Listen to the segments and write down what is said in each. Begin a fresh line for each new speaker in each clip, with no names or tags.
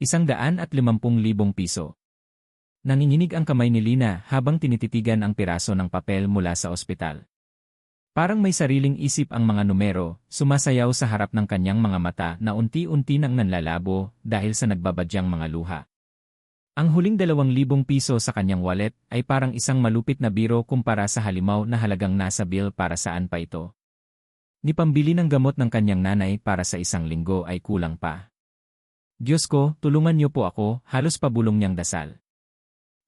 150,000 piso. Nanginginig ang kamay ni Lina habang tinititigan ang piraso ng papel mula sa ospital. Parang may sariling isip ang mga numero, sumasayaw sa harap ng kanyang mga mata na unti-unti nang nanlalabo dahil sa nagbabadyang mga luha. Ang huling 2,000 piso sa kanyang wallet ay parang isang malupit na biro kumpara sa halimaw na halagang nasa bill para saan pa ito. Ni pambili ng gamot ng kanyang nanay para sa 1 linggo ay kulang pa. Diyos ko, tulungan niyo po ako, halos pabulong niyang dasal.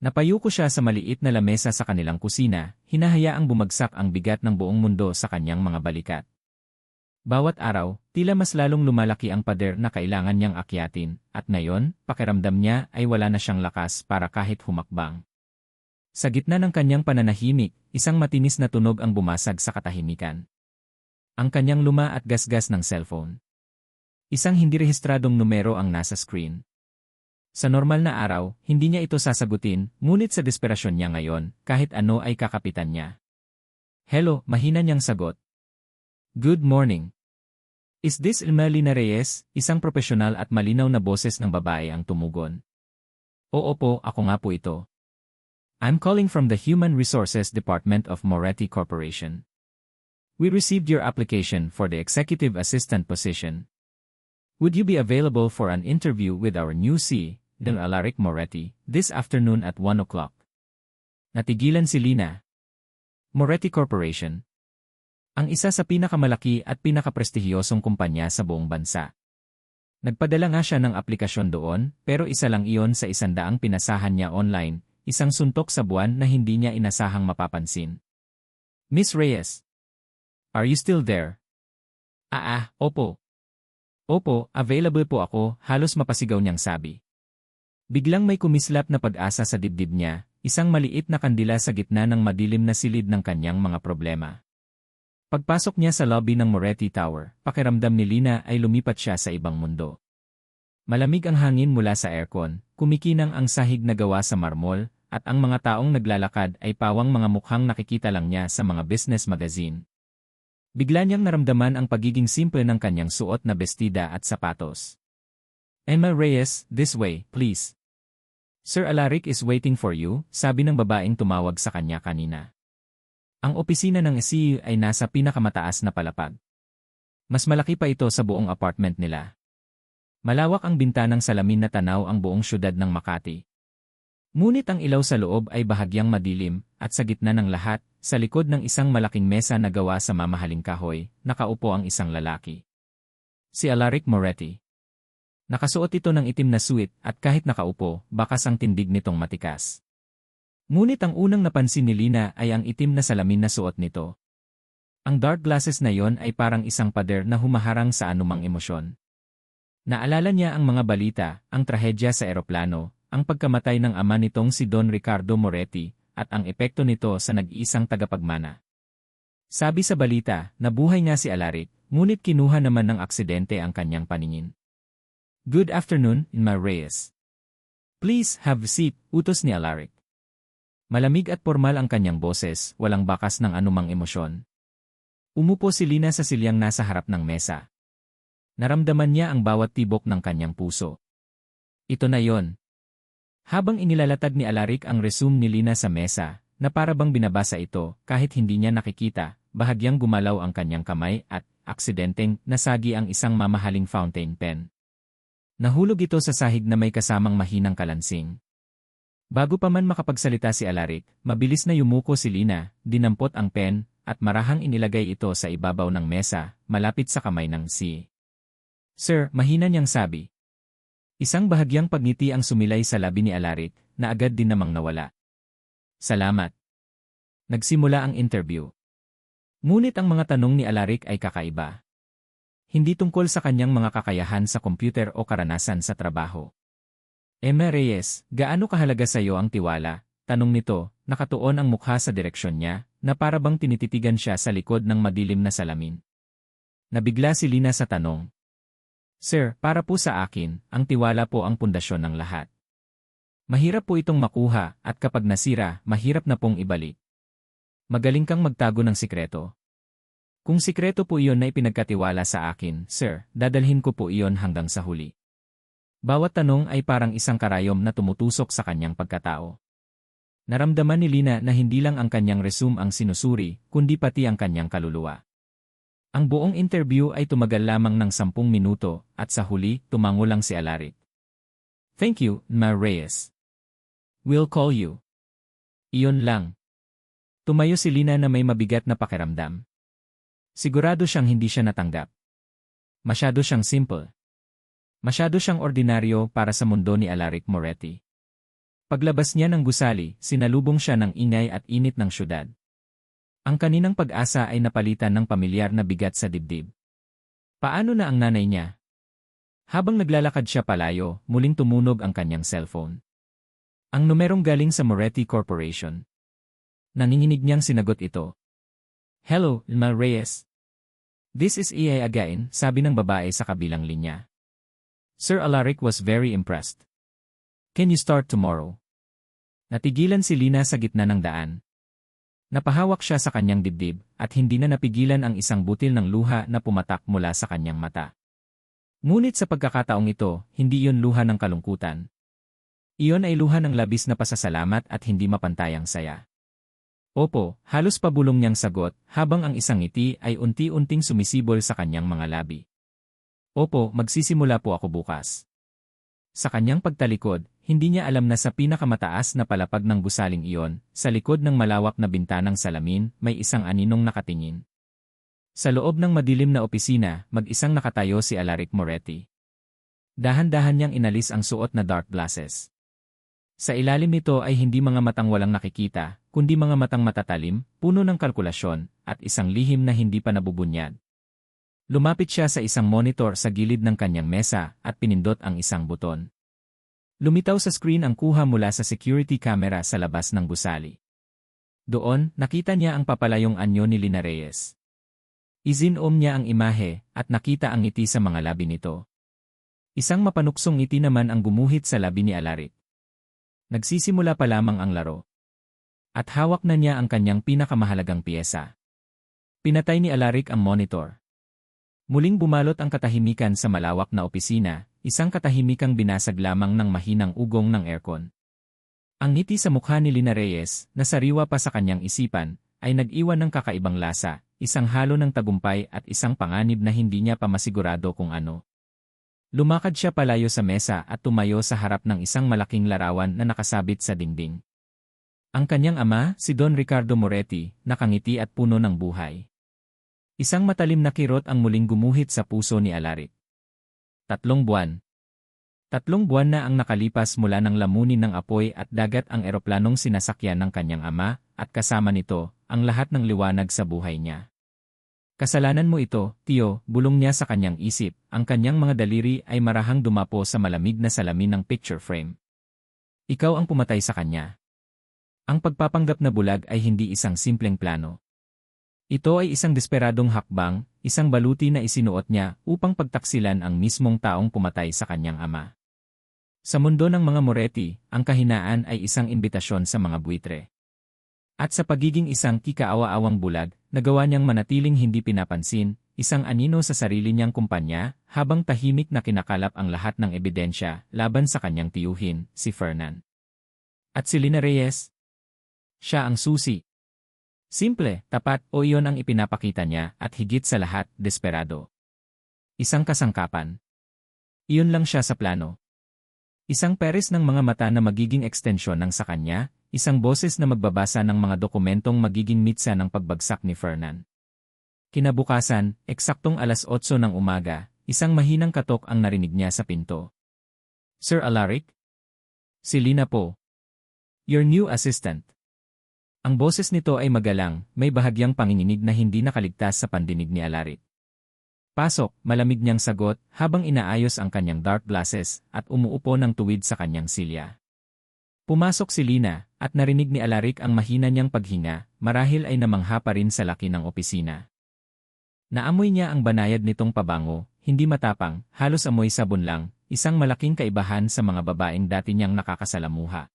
Napayuko siya sa maliit na lamesa sa kanilang kusina, hinahayaang bumagsak ang bigat ng buong mundo sa kanyang mga balikat. Bawat araw, tila mas lalong lumalaki ang pader na kailangan niyang akyatin, at ngayon, pakiramdam niya ay wala na siyang lakas para kahit humakbang. Sa gitna ng kanyang pananahimik, isang matinis na tunog ang bumasag sa katahimikan. Ang kanyang luma at gasgas ng cellphone. Isang hindi rehistradong numero ang nasa screen. Sa normal na araw, hindi niya ito sasagutin, ngunit sa desperasyon niya ngayon, kahit ano ay kakapitan niya. Hello, mahina niyang sagot. Good morning. Is this Lina Reyes? Isang profesional at malinaw na boses ng babae ang tumugon. Oo po, ako nga po ito. I'm calling from the Human Resources Department of Moretti Corporation. We received your application for the executive assistant position. Would you be available for an interview with our new CEO, Alaric Moretti, this afternoon at 1 o'clock? Natigilan si Lina. Moretti Corporation. Ang isa sa pinakamalaki at pinakaprestihiyosong kumpanya sa buong bansa. Nagpadala nga siya ng aplikasyon doon, pero isa lang iyon sa 100 pinasahan niya online, isang suntok sa buwan na hindi niya inasahang mapapansin. Miss Reyes. Are you still there? Opo. Opo, available po ako, halos mapasigaw niyang sabi. Biglang may kumislap na pag-asa sa dibdib niya, isang maliit na kandila sa gitna ng madilim na silid ng kanyang mga problema. Pagpasok niya sa lobby ng Moretti Tower, pakiramdam ni Lina ay lumipat siya sa ibang mundo. Malamig ang hangin mula sa aircon, kumikinang ang sahig na gawa sa marmol, at ang mga taong naglalakad ay pawang mga mukhang nakikita lang niya sa mga business magazine. Bigla niyang naramdaman ang pagiging simple ng kanyang suot na bestida at sapatos. Emma Reyes, this way, please. Sir Alaric is waiting for you, sabi ng babaeng tumawag sa kanya kanina. Ang opisina ng CEO ay nasa pinakamataas na palapag. Mas malaki pa ito sa buong apartment nila. Malawak ang bintanang salamin na tanaw ang buong syudad ng Makati. Ngunit ang ilaw sa loob ay bahagyang madilim, at sa gitna ng lahat, sa likod ng isang malaking mesa na gawa sa mamahaling kahoy, nakaupo ang isang lalaki. Si Alaric Moretti. Nakasuot ito ng itim na suit at kahit nakaupo, bakas ang tindig nitong matikas. Ngunit ang unang napansin ni Lina ay ang itim na salamin na suot nito. Ang dark glasses na yon ay parang isang pader na humaharang sa anumang emosyon. Naalala niya ang mga balita, ang trahedya sa eroplano, ang pagkamatay ng ama nitong si Don Ricardo Moretti, at ang epekto nito sa nag-iisang tagapagmana. Sabi sa balita, nabuhay nga si Alaric, ngunit kinuha naman ng aksidente ang kanyang paningin. Good afternoon, Emma Reyes. Please have a seat, utos ni Alaric. Malamig at formal ang kanyang boses, walang bakas ng anumang emosyon. Umupo si Lina sa silyang nasa harap ng mesa. Naramdaman niya ang bawat tibok ng kanyang puso. Ito na yon. Habang inilalatag ni Alaric ang resume ni Lina sa mesa, na para bang binabasa ito, kahit hindi niya nakikita, bahagyang gumalaw ang kanyang kamay at, aksidenteng, nasagi ang isang mamahaling fountain pen. Nahulog ito sa sahig na may kasamang mahinang kalansing. Bago pa man makapagsalita si Alaric, mabilis na yumuko si Lina, dinampot ang pen, at marahang inilagay ito sa ibabaw ng mesa, malapit sa kamay ng CEO. Sir, mahina niyang sabi. Isang bahagyang pagngiti ang sumilay sa labi ni Alaric, na agad din namang nawala. Salamat. Nagsimula ang interview. Ngunit ang mga tanong ni Alaric ay kakaiba. Hindi tungkol sa kanyang mga kakayahan sa computer o karanasan sa trabaho. Emma Reyes, gaano kahalaga sa iyo ang tiwala? Tanong nito, nakatuon ang mukha sa direksyon niya, na para bang tinititigan siya sa likod ng madilim na salamin. Nabigla si Lina sa tanong. Sir, para po sa akin, ang tiwala po ang pundasyon ng lahat. Mahirap po itong makuha, at kapag nasira, mahirap na pong ibalik. Magaling kang magtago ng sikreto. Kung sikreto po iyon na ipinagkatiwala sa akin, sir, dadalhin ko po iyon hanggang sa huli. Bawat tanong ay parang isang karayom na tumutusok sa kanyang pagkatao. Naramdaman ni Lina na hindi lang ang kanyang resume ang sinusuri, kundi pati ang kanyang kaluluwa. Ang buong interview ay tumagal lamang ng 10 minuto, at sa huli, tumango lang si Alaric. "Thank you, Ma Reyes. We'll call you." Iyon lang. Tumayo si Lina na may mabigat na pakiramdam. Sigurado siyang hindi siya natanggap. Masyado siyang simple. Masyado siyang ordinaryo para sa mundo ni Alaric Moretti. Paglabas niya ng gusali, sinalubong siya ng ingay at init ng syudad. Ang kaninang pag-asa ay napalitan ng pamilyar na bigat sa dibdib. Paano na ang nanay niya? Habang naglalakad siya palayo, muling tumunog ang kanyang cellphone. Ang numerong galing sa Moretti Corporation. Nanginginig niyang sinagot ito. "Hello, Ma Reyes. This is EA again," sabi ng babae sa kabilang linya. Sir Alaric was very impressed. "Can you start tomorrow?" Natigilan si Lina sa gitna ng daan. Napahawak siya sa kanyang dibdib at hindi na napigilan ang isang butil ng luha na pumatak mula sa kanyang mata. Ngunit sa pagkakataong ito, hindi iyon luha ng kalungkutan. Iyon ay luha ng labis na pasasalamat at hindi mapantayang saya. "Opo," halos pabulong niyang sagot habang ang isang ngiti ay unti-unting sumisibol sa kanyang mga labi. "Opo, magsisimula po ako bukas." Sa kanyang pagtalikod, hindi niya alam na sa pinakamataas na palapag ng gusaling iyon, sa likod ng malawak na bintanang salamin, may isang aninong nakatingin. Sa loob ng madilim na opisina, mag-isang nakatayo si Alaric Moretti. Dahan-dahan niyang inalis ang suot na dark glasses. Sa ilalim nito ay hindi mga matang walang nakikita, kundi mga matang matatalim, puno ng kalkulasyon, at isang lihim na hindi pa nabubunyad. Lumapit siya sa isang monitor sa gilid ng kanyang mesa at pinindot ang isang buton. Lumitaw sa screen ang kuha mula sa security camera sa labas ng gusali. Doon, nakita niya ang papalayong anyo ni Lina Reyes. Izinom niya ang imahe at nakita ang ngiti sa mga labi nito. Isang mapanuksong ngiti naman ang gumuhit sa labi ni Alaric. Nagsisimula pa lamang ang laro. At hawak na niya ang kanyang pinakamahalagang piyesa. Pinatay ni Alaric ang monitor. Muling bumalot ang katahimikan sa malawak na opisina, isang katahimikang binasag lamang ng mahinang ugong ng aircon. Ang ngiti sa mukha ni Lina Reyes, na sariwa pa sa kanyang isipan, ay nag-iwan ng kakaibang lasa, isang halo ng tagumpay at isang panganib na hindi niya pa masigurado kung ano. Lumakad siya palayo sa mesa at tumayo sa harap ng isang malaking larawan na nakasabit sa dingding. Ang kanyang ama, si Don Ricardo Moretti, nakangiti at puno ng buhay. Isang matalim na kirot ang muling gumuhit sa puso ni Alaric. 3 buwan. 3 buwan na ang nakalipas mula ng lamunin ng apoy at dagat ang eroplanong sinasakyan ng kanyang ama, at kasama nito, ang lahat ng liwanag sa buhay niya. "Kasalanan mo ito, Tio," bulong niya sa kanyang isip, ang kanyang mga daliri ay marahang dumapo sa malamig na salamin ng picture frame. "Ikaw ang pumatay sa kanya." Ang pagpapanggap na bulag ay hindi isang simpleng plano. Ito ay isang desperadong hakbang, isang baluti na isinuot niya upang pagtaksilan ang mismong taong pumatay sa kanyang ama. Sa mundo ng mga Moretti, ang kahinaan ay isang imbitasyon sa mga buitre. At sa pagiging isang kikaawa-awang bulag, nagawa niyang manatiling hindi pinapansin, isang anino sa sarili niyang kumpanya, habang tahimik na kinakalap ang lahat ng ebidensya laban sa kanyang tiyuhin, si Fernan. At si Lina Reyes? Siya ang susi. Simple, tapat o iyon ang ipinapakita niya at higit sa lahat, desperado. Isang kasangkapan. Iyon lang siya sa plano. Isang peres ng mga mata na magiging ekstensyon ng sa kanya, isang boses na magbabasa ng mga dokumentong magiging mitsa ng pagbagsak ni Fernan. Kinabukasan, eksaktong 8:00 ng umaga, isang mahinang katok ang narinig niya sa pinto. "Sir Alaric? Si Lina po. Your new assistant." Ang boses nito ay magalang, may bahagyang panginginig na hindi nakaligtas sa pandinig ni Alaric. "Pasok," malamig niyang sagot, habang inaayos ang kanyang dark glasses at umuupo ng tuwid sa kanyang silya. Pumasok si Lina, at narinig ni Alaric ang mahina niyang paghinga, marahil ay namangha pa rin sa laki ng opisina. Naamoy niya ang banayad nitong pabango, hindi matapang, halos amoy sabon lang, isang malaking kaibahan sa mga babaeng dati niyang nakakasalamuha.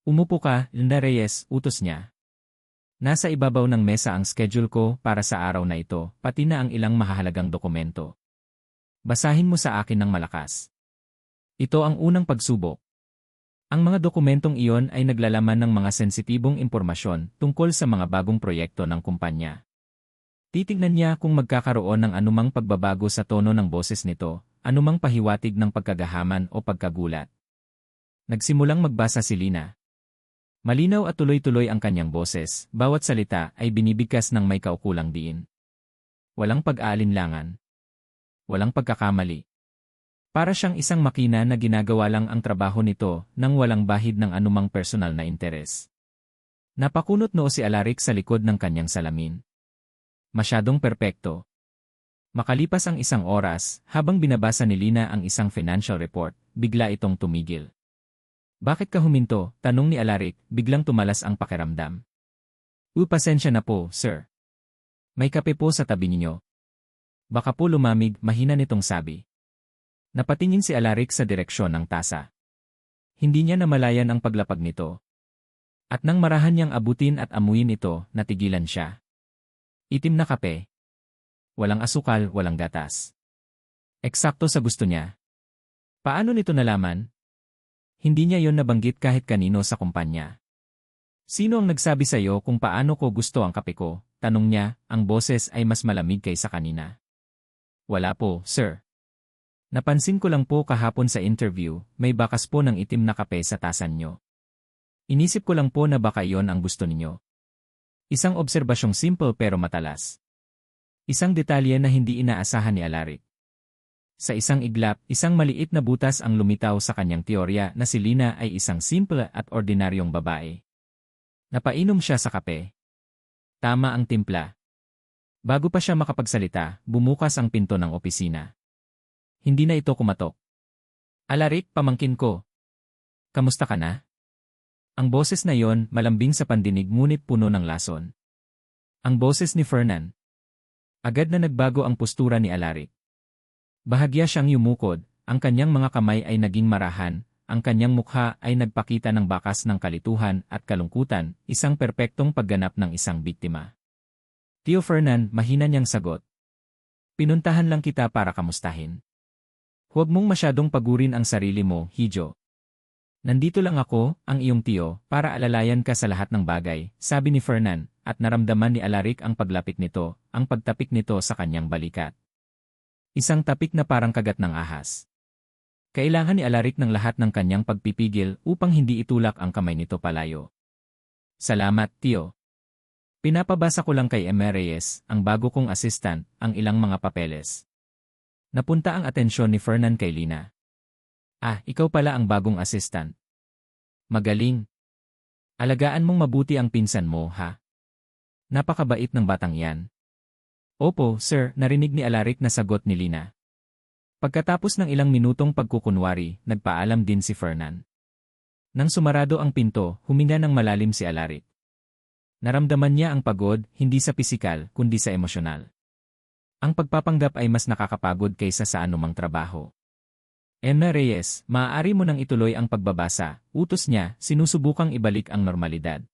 "Umupo ka, Lina Reyes," utos niya. "Nasa ibabaw ng mesa ang schedule ko para sa araw na ito, pati na ang ilang mahahalagang dokumento. Basahin mo sa akin ng malakas." Ito ang unang pagsubok. Ang mga dokumentong iyon ay naglalaman ng mga sensitibong impormasyon tungkol sa mga bagong proyekto ng kumpanya. Titignan niya kung magkakaroon ng anumang pagbabago sa tono ng boses nito, anumang pahiwatig ng pagkagahaman o pagkagulat. Nagsimulang magbasa si Lina. Malinaw at tuloy-tuloy ang kanyang boses, bawat salita ay binibigkas ng may kaukulang diin. Walang pag-aalinlangan. Walang pagkakamali. Para siyang isang makina na ginagawa lang ang trabaho nito nang walang bahid ng anumang personal na interes. Napakunot noo si Alaric sa likod ng kanyang salamin. Masyadong perpekto. Makalipas ang isang oras, habang binabasa ni Lina ang isang financial report, bigla itong tumigil. Bakit ka huminto? Tanong ni Alaric, biglang tumalas ang pakiramdam. Pasensya na po, sir. May kape po sa tabi ninyo. Baka po lumamig, mahina nitong sabi. Napatingin si Alaric sa direksyon ng tasa. Hindi niya namalayan ang paglapag nito. At nang marahan niyang abutin at amuyin ito, natigilan siya. Itim na kape. Walang asukal, walang gatas. Eksakto sa gusto niya. Paano nito nalaman? Hindi niya yon nabanggit kahit kanino sa kumpanya. Sino ang nagsabi sa iyo kung paano ko gusto ang kape ko? Tanong niya, ang boses ay mas malamig kaysa kanina. Wala po, sir. Napansin ko lang po kahapon sa interview, may bakas po ng itim na kape sa tasan nyo. Inisip ko lang po na baka iyon ang gusto ninyo. Isang obserbasyong simple pero matalas. Isang detalye na hindi inaasahan ni Alaric. Sa isang iglap, isang maliit na butas ang lumitaw sa kanyang teorya na si Lina ay isang simple at ordinaryong babae. Napainom siya sa kape. Tama ang timpla. Bago pa siya makapagsalita, bumukas ang pinto ng opisina. Hindi na ito kumatok. Alaric, pamangkin ko. Kamusta ka na? Ang boses na yon, malambing sa pandinig ngunit puno ng lason. Ang boses ni Fernan. Agad na nagbago ang postura ni Alaric. Bahagya siyang yumukod, ang kanyang mga kamay ay naging marahan, ang kanyang mukha ay nagpakita ng bakas ng kalituhan at kalungkutan, isang perpektong pagganap ng isang biktima. Tio Fernan, mahina niyang sagot. Pinuntahan lang kita para kamustahin. Huwag mong masyadong pagurin ang sarili mo, Hijo. Nandito lang ako, ang iyong tiyo, para alalayan ka sa lahat ng bagay, sabi ni Fernan, at naramdaman ni Alaric ang paglapit nito, ang pagtapik nito sa kanyang balikat. Isang tapik na parang kagat ng ahas. Kailangan ni Alaric ng lahat ng kanyang pagpipigil upang hindi itulak ang kamay nito palayo. Salamat, tiyo. Pinapabasa ko lang kay M. Reyes, ang bago kong assistant, ang ilang mga papeles. Napunta ang atensyon ni Fernan kay Lina. Ah, ikaw pala ang bagong assistant. Magaling. Alagaan mong mabuti ang pinsan mo, ha? Napakabait ng batang yan. Opo, sir, narinig ni Alaric na sagot ni Lina. Pagkatapos ng ilang minutong pagkukunwari, nagpaalam din si Fernan. Nang sumarado ang pinto, huminga ng malalim si Alaric. Naramdaman niya ang pagod, hindi sa pisikal, kundi sa emosyonal. Ang pagpapanggap ay mas nakakapagod kaysa sa anumang trabaho. Emma Reyes, maaari mo nang ituloy ang pagbabasa, utos niya, sinusubukang ibalik ang normalidad.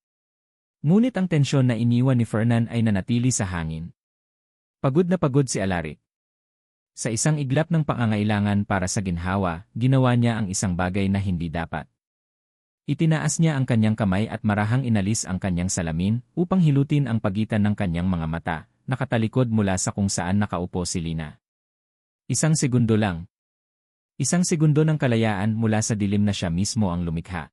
Ngunit ang tensyon na iniwan ni Fernan ay nanatili sa hangin. Pagod na pagod si Alaric. Sa isang iglap ng pangangailangan para sa ginhawa, ginawa niya ang isang bagay na hindi dapat. Itinaas niya ang kanyang kamay at marahang inalis ang kanyang salamin upang hilutin ang pagitan ng kanyang mga mata, nakatalikod mula sa kung saan nakaupo si Lina. Isang segundo lang. Isang segundo ng kalayaan mula sa dilim na siya mismo ang lumikha.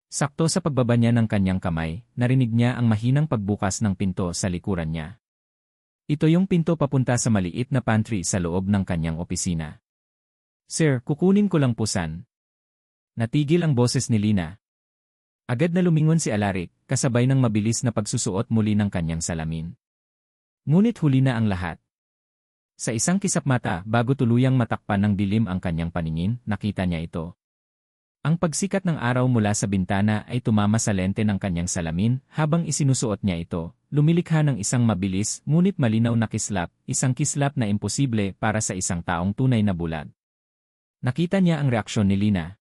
Sakto sa pagbaba niya ng kanyang kamay, narinig niya ang mahinang pagbukas ng pinto sa likuran niya. Ito yung pinto papunta sa maliit na pantry sa loob ng kanyang opisina. Sir, kukunin ko lang pusan. Natigil ang boses ni Lina. Agad na lumingon si Alaric, kasabay ng mabilis na pagsusuot muli ng kanyang salamin. Ngunit huli na ang lahat. Sa isang kisap mata, bago tuluyang matakpan ng dilim ang kanyang paningin, nakita niya ito. Ang pagsikat ng araw mula sa bintana ay tumama sa lente ng kanyang salamin habang isinusuot niya ito, lumilikha ng isang mabilis ngunit malinaw na kislap, isang kislap na imposible para sa isang taong tunay na bulag. Nakita niya ang reaksyon ni Lina.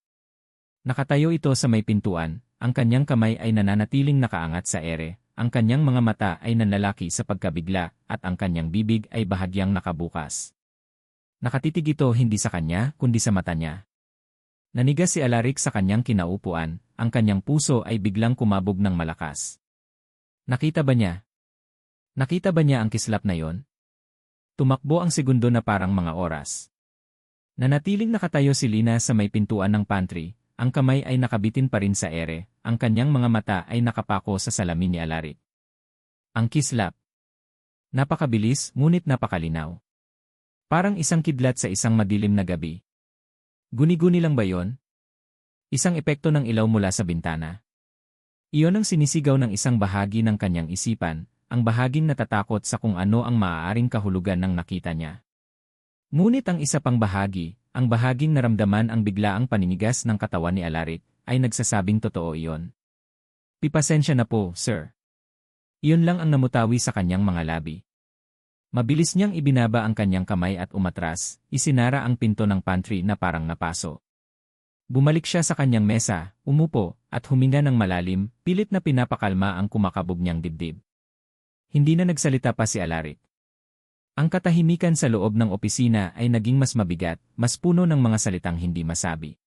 Nakatayo ito sa may pintuan, ang kanyang kamay ay nananatiling nakaangat sa ere. Ang kanyang mga mata ay nanlalaki sa pagkabigla at ang kanyang bibig ay bahagyang nakabukas. Nakatitig ito hindi sa kanya kundi sa mata niya. Nanigas si Alaric sa kanyang kinaupuan, ang kanyang puso ay biglang kumabog ng malakas. Nakita ba niya? Nakita ba niya ang kislap na yon? Tumakbo ang segundo na parang mga oras. Nanatiling nakatayo si Lina sa may pintuan ng pantry, ang kamay ay nakabitin pa rin sa ere, ang kanyang mga mata ay nakapako sa salamin ni Alaric. Ang kislap. Napakabilis, ngunit napakalinaw. Parang isang kidlat sa isang madilim na gabi. Guni-guni lang ba yon? Isang epekto ng ilaw mula sa bintana. Iyon ang sinisigaw ng isang bahagi ng kanyang isipan, ang bahaging natatakot sa kung ano ang maaaring kahulugan ng nakita niya. Ngunit ang isa pang bahagi, ang bahaging naramdaman ang biglaang paninigas ng katawan ni Alaric, ay nagsasabing totoo iyon. Pipasensya na po, sir. Iyon lang ang namutawi sa kanyang mga labi. Mabilis niyang ibinaba ang kanyang kamay at umatras, isinara ang pinto ng pantry na parang napaso. Bumalik siya sa kanyang mesa, umupo, at huminga ng malalim, pilit na pinapakalma ang kumakabog niyang dibdib. Hindi na nagsalita pa si Alaric. Ang katahimikan sa loob ng opisina ay naging mas mabigat, mas puno ng mga salitang hindi masabi.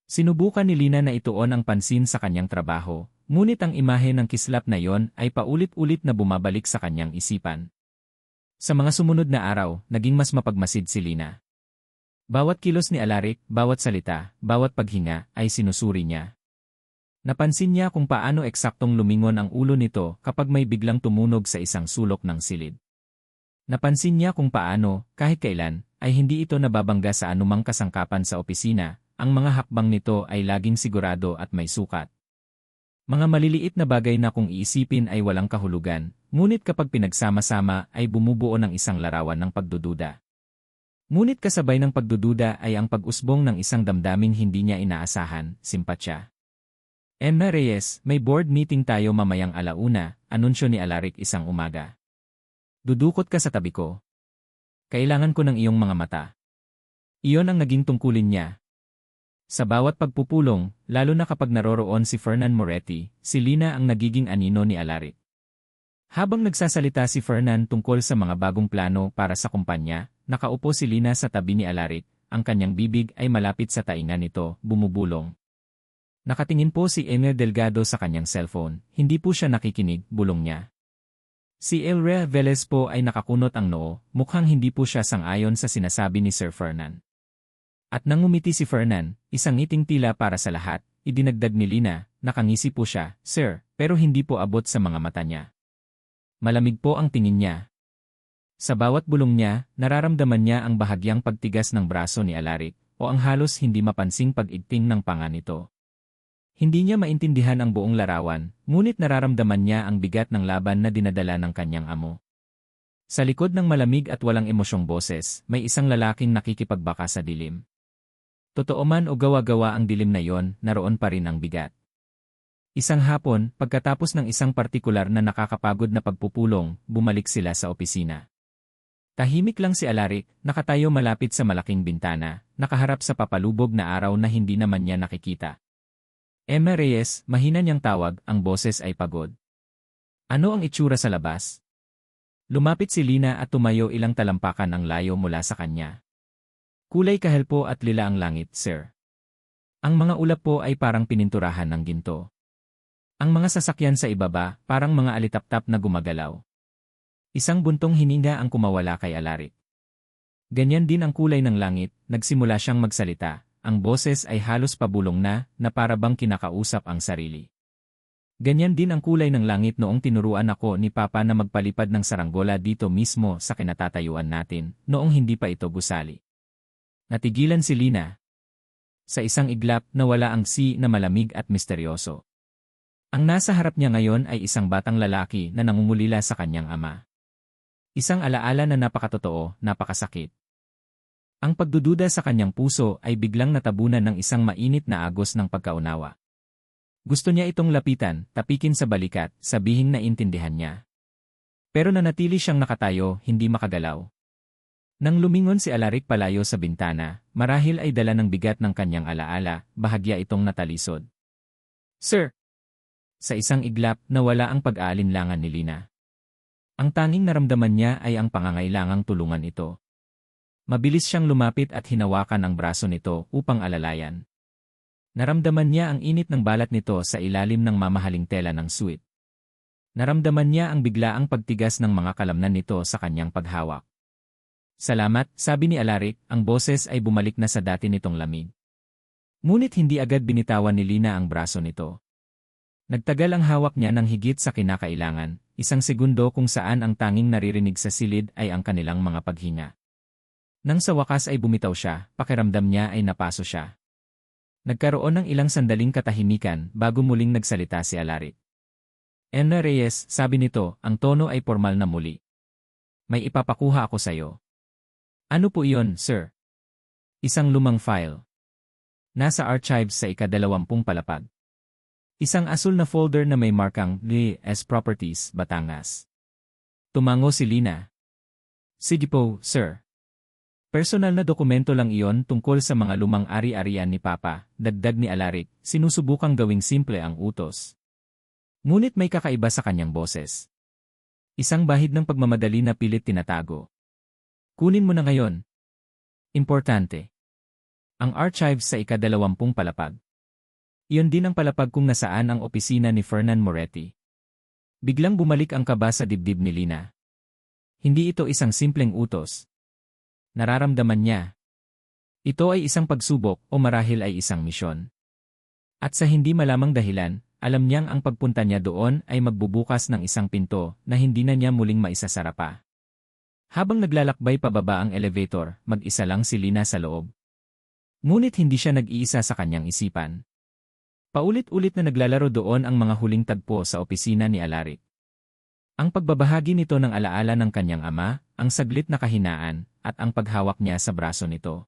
Sinubukan ni Lina na ituon ang pansin sa kanyang trabaho, ngunit ang imahe ng kislap na yon ay paulit-ulit na bumabalik sa kanyang isipan. Sa mga sumunod na araw, naging mas mapagmasid si Lina. Bawat kilos ni Alaric, bawat salita, bawat paghinga, ay sinusuri niya. Napansin niya kung paano eksaktong lumingon ang ulo nito kapag may biglang tumunog sa isang sulok ng silid. Napansin niya kung paano, kahit kailan, ay hindi ito nababangga sa anumang kasangkapan sa opisina, ang mga hakbang nito ay laging sigurado at may sukat. Mga maliliit na bagay na kung iisipin ay walang kahulugan, ngunit kapag pinagsama-sama ay bumubuo ng isang larawan ng pagdududa. Ngunit kasabay ng pagdududa ay ang pag-usbong ng isang damdaming hindi niya inaasahan, simpatya. Emma Reyes, may board meeting tayo mamayang alauna, anunsyo ni Alaric isang umaga. Dudukot ka sa tabi ko. Kailangan ko ng iyong mga mata. Iyon ang naging tungkulin niya. Sa bawat pagpupulong, lalo na kapag naroroon si Fernan Moretti, si Lina ang nagiging anino ni Alaric. Habang nagsasalita si Fernan tungkol sa mga bagong plano para sa kumpanya, nakaupo si Lina sa tabi ni Alaric, ang kanyang bibig ay malapit sa tainga nito, bumubulong. Nakatingin po si Emil Delgado sa kanyang cellphone, hindi po siya nakikinig, bulong niya. Si Elrea Velez po ay nakakunot ang noo, mukhang hindi po siya sang-ayon sa sinasabi ni Sir Fernan. At nang ngumiti si Fernan, isang ngiting tila para sa lahat, idinagdag ni Lina, nakangisi po siya, sir, pero hindi po abot sa mga mata niya. Malamig po ang tingin niya. Sa bawat bulong niya, nararamdaman niya ang bahagyang pagtigas ng braso ni Alaric, o ang halos hindi mapansing pag-igting ng panga nito. Hindi niya maintindihan ang buong larawan, ngunit nararamdaman niya ang bigat ng laban na dinadala ng kanyang amo. Sa likod ng malamig at walang emosyong boses, may isang lalaking nakikipagbaka sa dilim. Totoo man o gawa-gawa ang dilim na yon, naroon pa rin ang bigat. Isang hapon, pagkatapos ng isang partikular na nakakapagod na pagpupulong, bumalik sila sa opisina. Tahimik lang si Alaric, nakatayo malapit sa malaking bintana, nakaharap sa papalubog na araw na hindi naman niya nakikita. Emma Reyes, mahina niyang tawag, ang boses ay pagod. Ano ang itsura sa labas? Lumapit si Lina at tumayo ilang talampakan ang layo mula sa kanya. Kulay kahel po at lila ang langit, sir. Ang mga ulap po ay parang pininturahan ng ginto. Ang mga sasakyan sa ibaba, parang mga alitaptap na gumagalaw. Isang buntong hininga ang kumawala kay Alaric. Ganyan din ang kulay ng langit, nagsimula siyang magsalita, ang boses ay halos pabulong na para bang kinakausap ang sarili. Ganyan din ang kulay ng langit noong tinuruan ako ni Papa na magpalipad ng saranggola dito mismo sa kinatatayuan natin, noong hindi pa ito gusali. Natigilan si Lina. Sa isang iglap, nawala ang na malamig at misteryoso. Ang nasa harap niya ngayon ay isang batang lalaki na nangungulila sa kanyang ama. Isang alaala na napakatotoo, napakasakit. Ang pagdududa sa kanyang puso ay biglang natabunan ng isang mainit na agos ng pagkaunawa. Gusto niya itong lapitan, tapikin sa balikat, sabihing naintindihan niya. Pero nanatili siyang nakatayo, hindi makagalaw. Nang lumingon si Alaric palayo sa bintana, marahil ay dala ng bigat ng kanyang alaala, bahagya itong natalisod. Sir! Sa isang iglap, nawala ang pag-aalinlangan ni Lina. Ang tanging naramdaman niya ay ang pangangailangang tulungan ito. Mabilis siyang lumapit at hinawakan ang braso nito upang alalayan. Naramdaman niya ang init ng balat nito sa ilalim ng mamahaling tela ng suit. Naramdaman niya ang biglaang pagtigas ng mga kalamnan nito sa kanyang paghawak. Salamat, sabi ni Alaric, ang boses ay bumalik na sa dati nitong lamig. Ngunit hindi agad binitawan ni Lina ang braso nito. Nagtagal ang hawak niya ng higit sa kinakailangan, isang segundo kung saan ang tanging naririnig sa silid ay ang kanilang mga paghinga. Nang sa wakas ay bumitaw siya, pakiramdam niya ay napaso siya. Nagkaroon ng ilang sandaling katahimikan bago muling nagsalita si Alaric. Enna Reyes, sabi nito, ang tono ay formal na muli. May ipapakuha ako sa iyo. Ano po iyon, sir? Isang lumang file. Nasa archives sa ika-20 palapag. Isang asul na folder na may markang LS Properties, Batangas. Tumango si Lina. Sige po, sir. Personal na dokumento lang iyon tungkol sa mga lumang ari-arian ni Papa, dagdag ni Alaric, sinusubukang gawing simple ang utos. Ngunit may kakaiba sa kanyang boses. Isang bahid ng pagmamadali na pilit tinatago. Kunin mo na ngayon. Importante. Ang archives sa ika-20 palapag. Iyon din ang palapag kung nasaan ang opisina ni Fernan Moretti. Biglang bumalik ang kaba sa dibdib ni Lina. Hindi ito isang simpleng utos. Nararamdaman niya. Ito ay isang pagsubok o marahil ay isang misyon. At sa hindi malamang dahilan, alam niyang ang pagpunta niya doon ay magbubukas ng isang pinto na hindi na niya muling maisasara pa. Habang naglalakbay pababa ang elevator, mag-isa lang si Lina sa loob. Ngunit hindi siya nag-iisa sa kanyang isipan. Paulit-ulit na naglalaro doon ang mga huling tagpo sa opisina ni Alaric. Ang pagbabahagi nito ng alaala ng kanyang ama, ang saglit na kahinaan, at ang paghawak niya sa braso nito.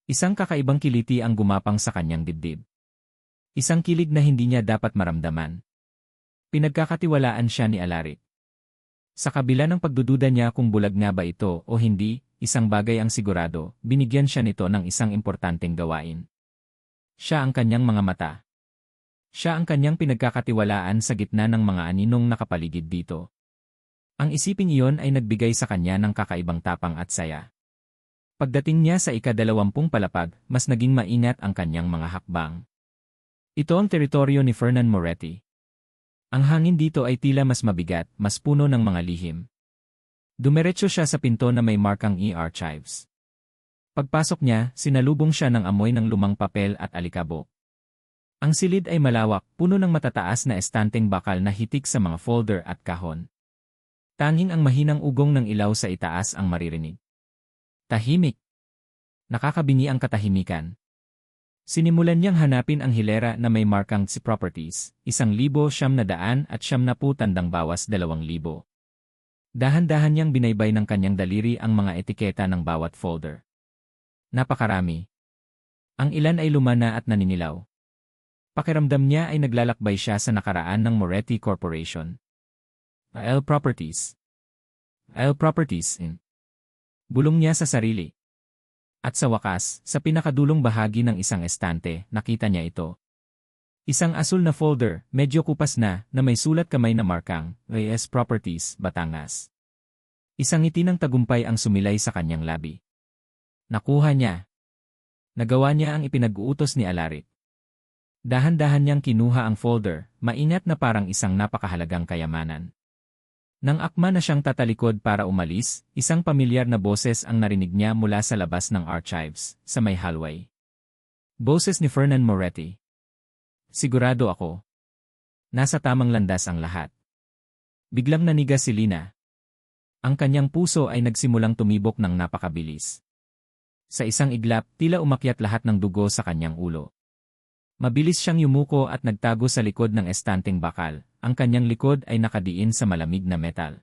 Isang kakaibang kiliti ang gumapang sa kanyang dibdib. Isang kilig na hindi niya dapat maramdaman. Pinagkakatiwalaan siya ni Alaric. Sa kabila ng pagdududa niya kung bulag nga ba ito o hindi, isang bagay ang sigurado, binigyan siya nito ng isang importanteng gawain. Siya ang kanyang mga mata. Siya ang kanyang pinagkakatiwalaan sa gitna ng mga aninong nakapaligid dito. Ang isiping iyon ay nagbigay sa kanya ng kakaibang tapang at saya. Pagdating niya sa ika-20 palapag, mas naging maingat ang kanyang mga hakbang. Ito ang teritoryo ni Fernan Moretti. Ang hangin dito ay tila mas mabigat, mas puno ng mga lihim. Dumiretso siya sa pinto na may markang E-Archives. Pagpasok niya, sinalubong siya ng amoy ng lumang papel at alikabok. Ang silid ay malawak, puno ng matataas na estanteng bakal na hitik sa mga folder at kahon. Tanging ang mahinang ugong ng ilaw sa itaas ang maririnig. Tahimik. Nakakabingi ang katahimikan. Sinimulan niyang hanapin ang hilera na may markang si Properties, 1,900 at 70 tandang bawas 2,000. Dahan-dahan niyang binaybay ng kanyang daliri ang mga etiketa ng bawat folder. Napakarami. Ang ilan ay lumana at naninilaw. Pakiramdam niya ay naglalakbay siya sa nakaraan ng Moretti Corporation. L Properties. L Properties in. Bulong niya sa sarili. At sa wakas, sa pinakadulong bahagi ng isang estante, nakita niya ito. Isang asul na folder, medyo kupas na may sulat kamay na markang, LS Properties, Batangas. Isang ngiti ng tagumpay ang sumilay sa kanyang labi. Nakuha niya. Nagawa niya ang ipinag-uutos ni Alaric. Dahan-dahan niyang kinuha ang folder, maingat na parang isang napakahalagang kayamanan. Nang akma na siyang tatalikod para umalis, isang pamilyar na boses ang narinig niya mula sa labas ng archives, sa may hallway. Boses ni Fernan Moretti. Sigurado ako. Nasa tamang landas ang lahat. Biglang nanigas si Lina. Ang kanyang puso ay nagsimulang tumibok ng napakabilis. Sa isang iglap, tila umakyat lahat ng dugo sa kanyang ulo. Mabilis siyang yumuko at nagtago sa likod ng estanteng bakal. Ang kanyang likod ay nakadiin sa malamig na metal.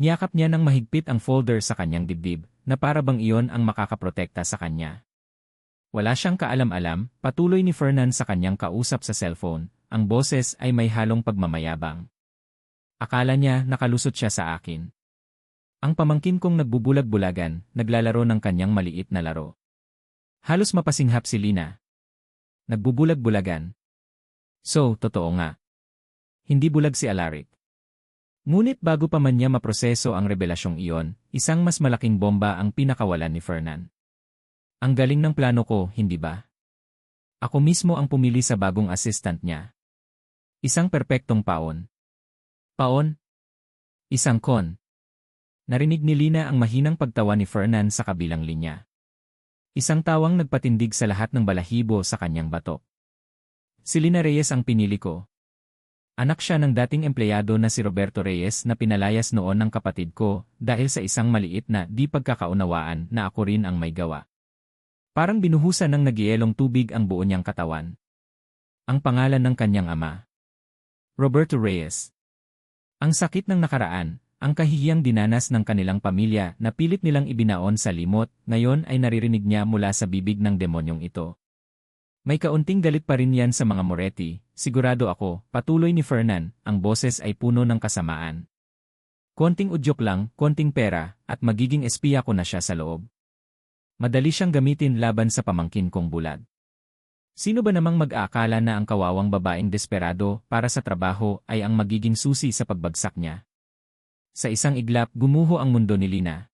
Niyakap niya ng mahigpit ang folder sa kanyang dibdib, na para bang iyon ang makakaprotekta sa kanya. Wala siyang kaalam-alam, patuloy ni Fernan sa kanyang kausap sa cellphone, ang boses ay may halong pagmamayabang. Akala niya nakalusot siya sa akin. Ang pamangkin kong nagbubulag-bulagan, naglalaro ng kanyang maliit na laro. Halos mapasinghap si Lina. Nagbubulag-bulagan. So, totoo nga. Hindi bulag si Alaric. Ngunit bago pa man niya maproseso ang rebelasyong iyon, isang mas malaking bomba ang pinakawalan ni Fernan. Ang galing ng plano ko, hindi ba? Ako mismo ang pumili sa bagong assistant niya. Isang perpektong paon. Paon? Isang con. Narinig ni Lina ang mahinang pagtawa ni Fernan sa kabilang linya. Isang tawang nagpatindig sa lahat ng balahibo sa kanyang batok. Si Lina Reyes ang pinili ko. Anak siya ng dating empleyado na si Roberto Reyes na pinalayas noon ng kapatid ko dahil sa isang maliit na di pagkakaunawaan na ako rin ang may gawa. Parang binuhusan ng nagyelong tubig ang buo niyang katawan. Ang pangalan ng kanyang ama. Roberto Reyes. Ang sakit ng nakaraan, ang kahihiyang dinanas ng kanilang pamilya na pilit nilang ibinaon sa limot, ngayon ay naririnig niya mula sa bibig ng demonyong ito. May kaunting galit pa rin yan sa mga Moretti, sigurado ako, patuloy ni Fernan, ang boses ay puno ng kasamaan. Konting udyok lang, konting pera, at magiging espiya ko na siya sa loob. Madali siyang gamitin laban sa pamangkin kong bulad. Sino ba namang mag-aakala na ang kawawang babaeng desperado para sa trabaho ay ang magiging susi sa pagbagsak niya? Sa isang iglap, gumuho ang mundo ni Lina.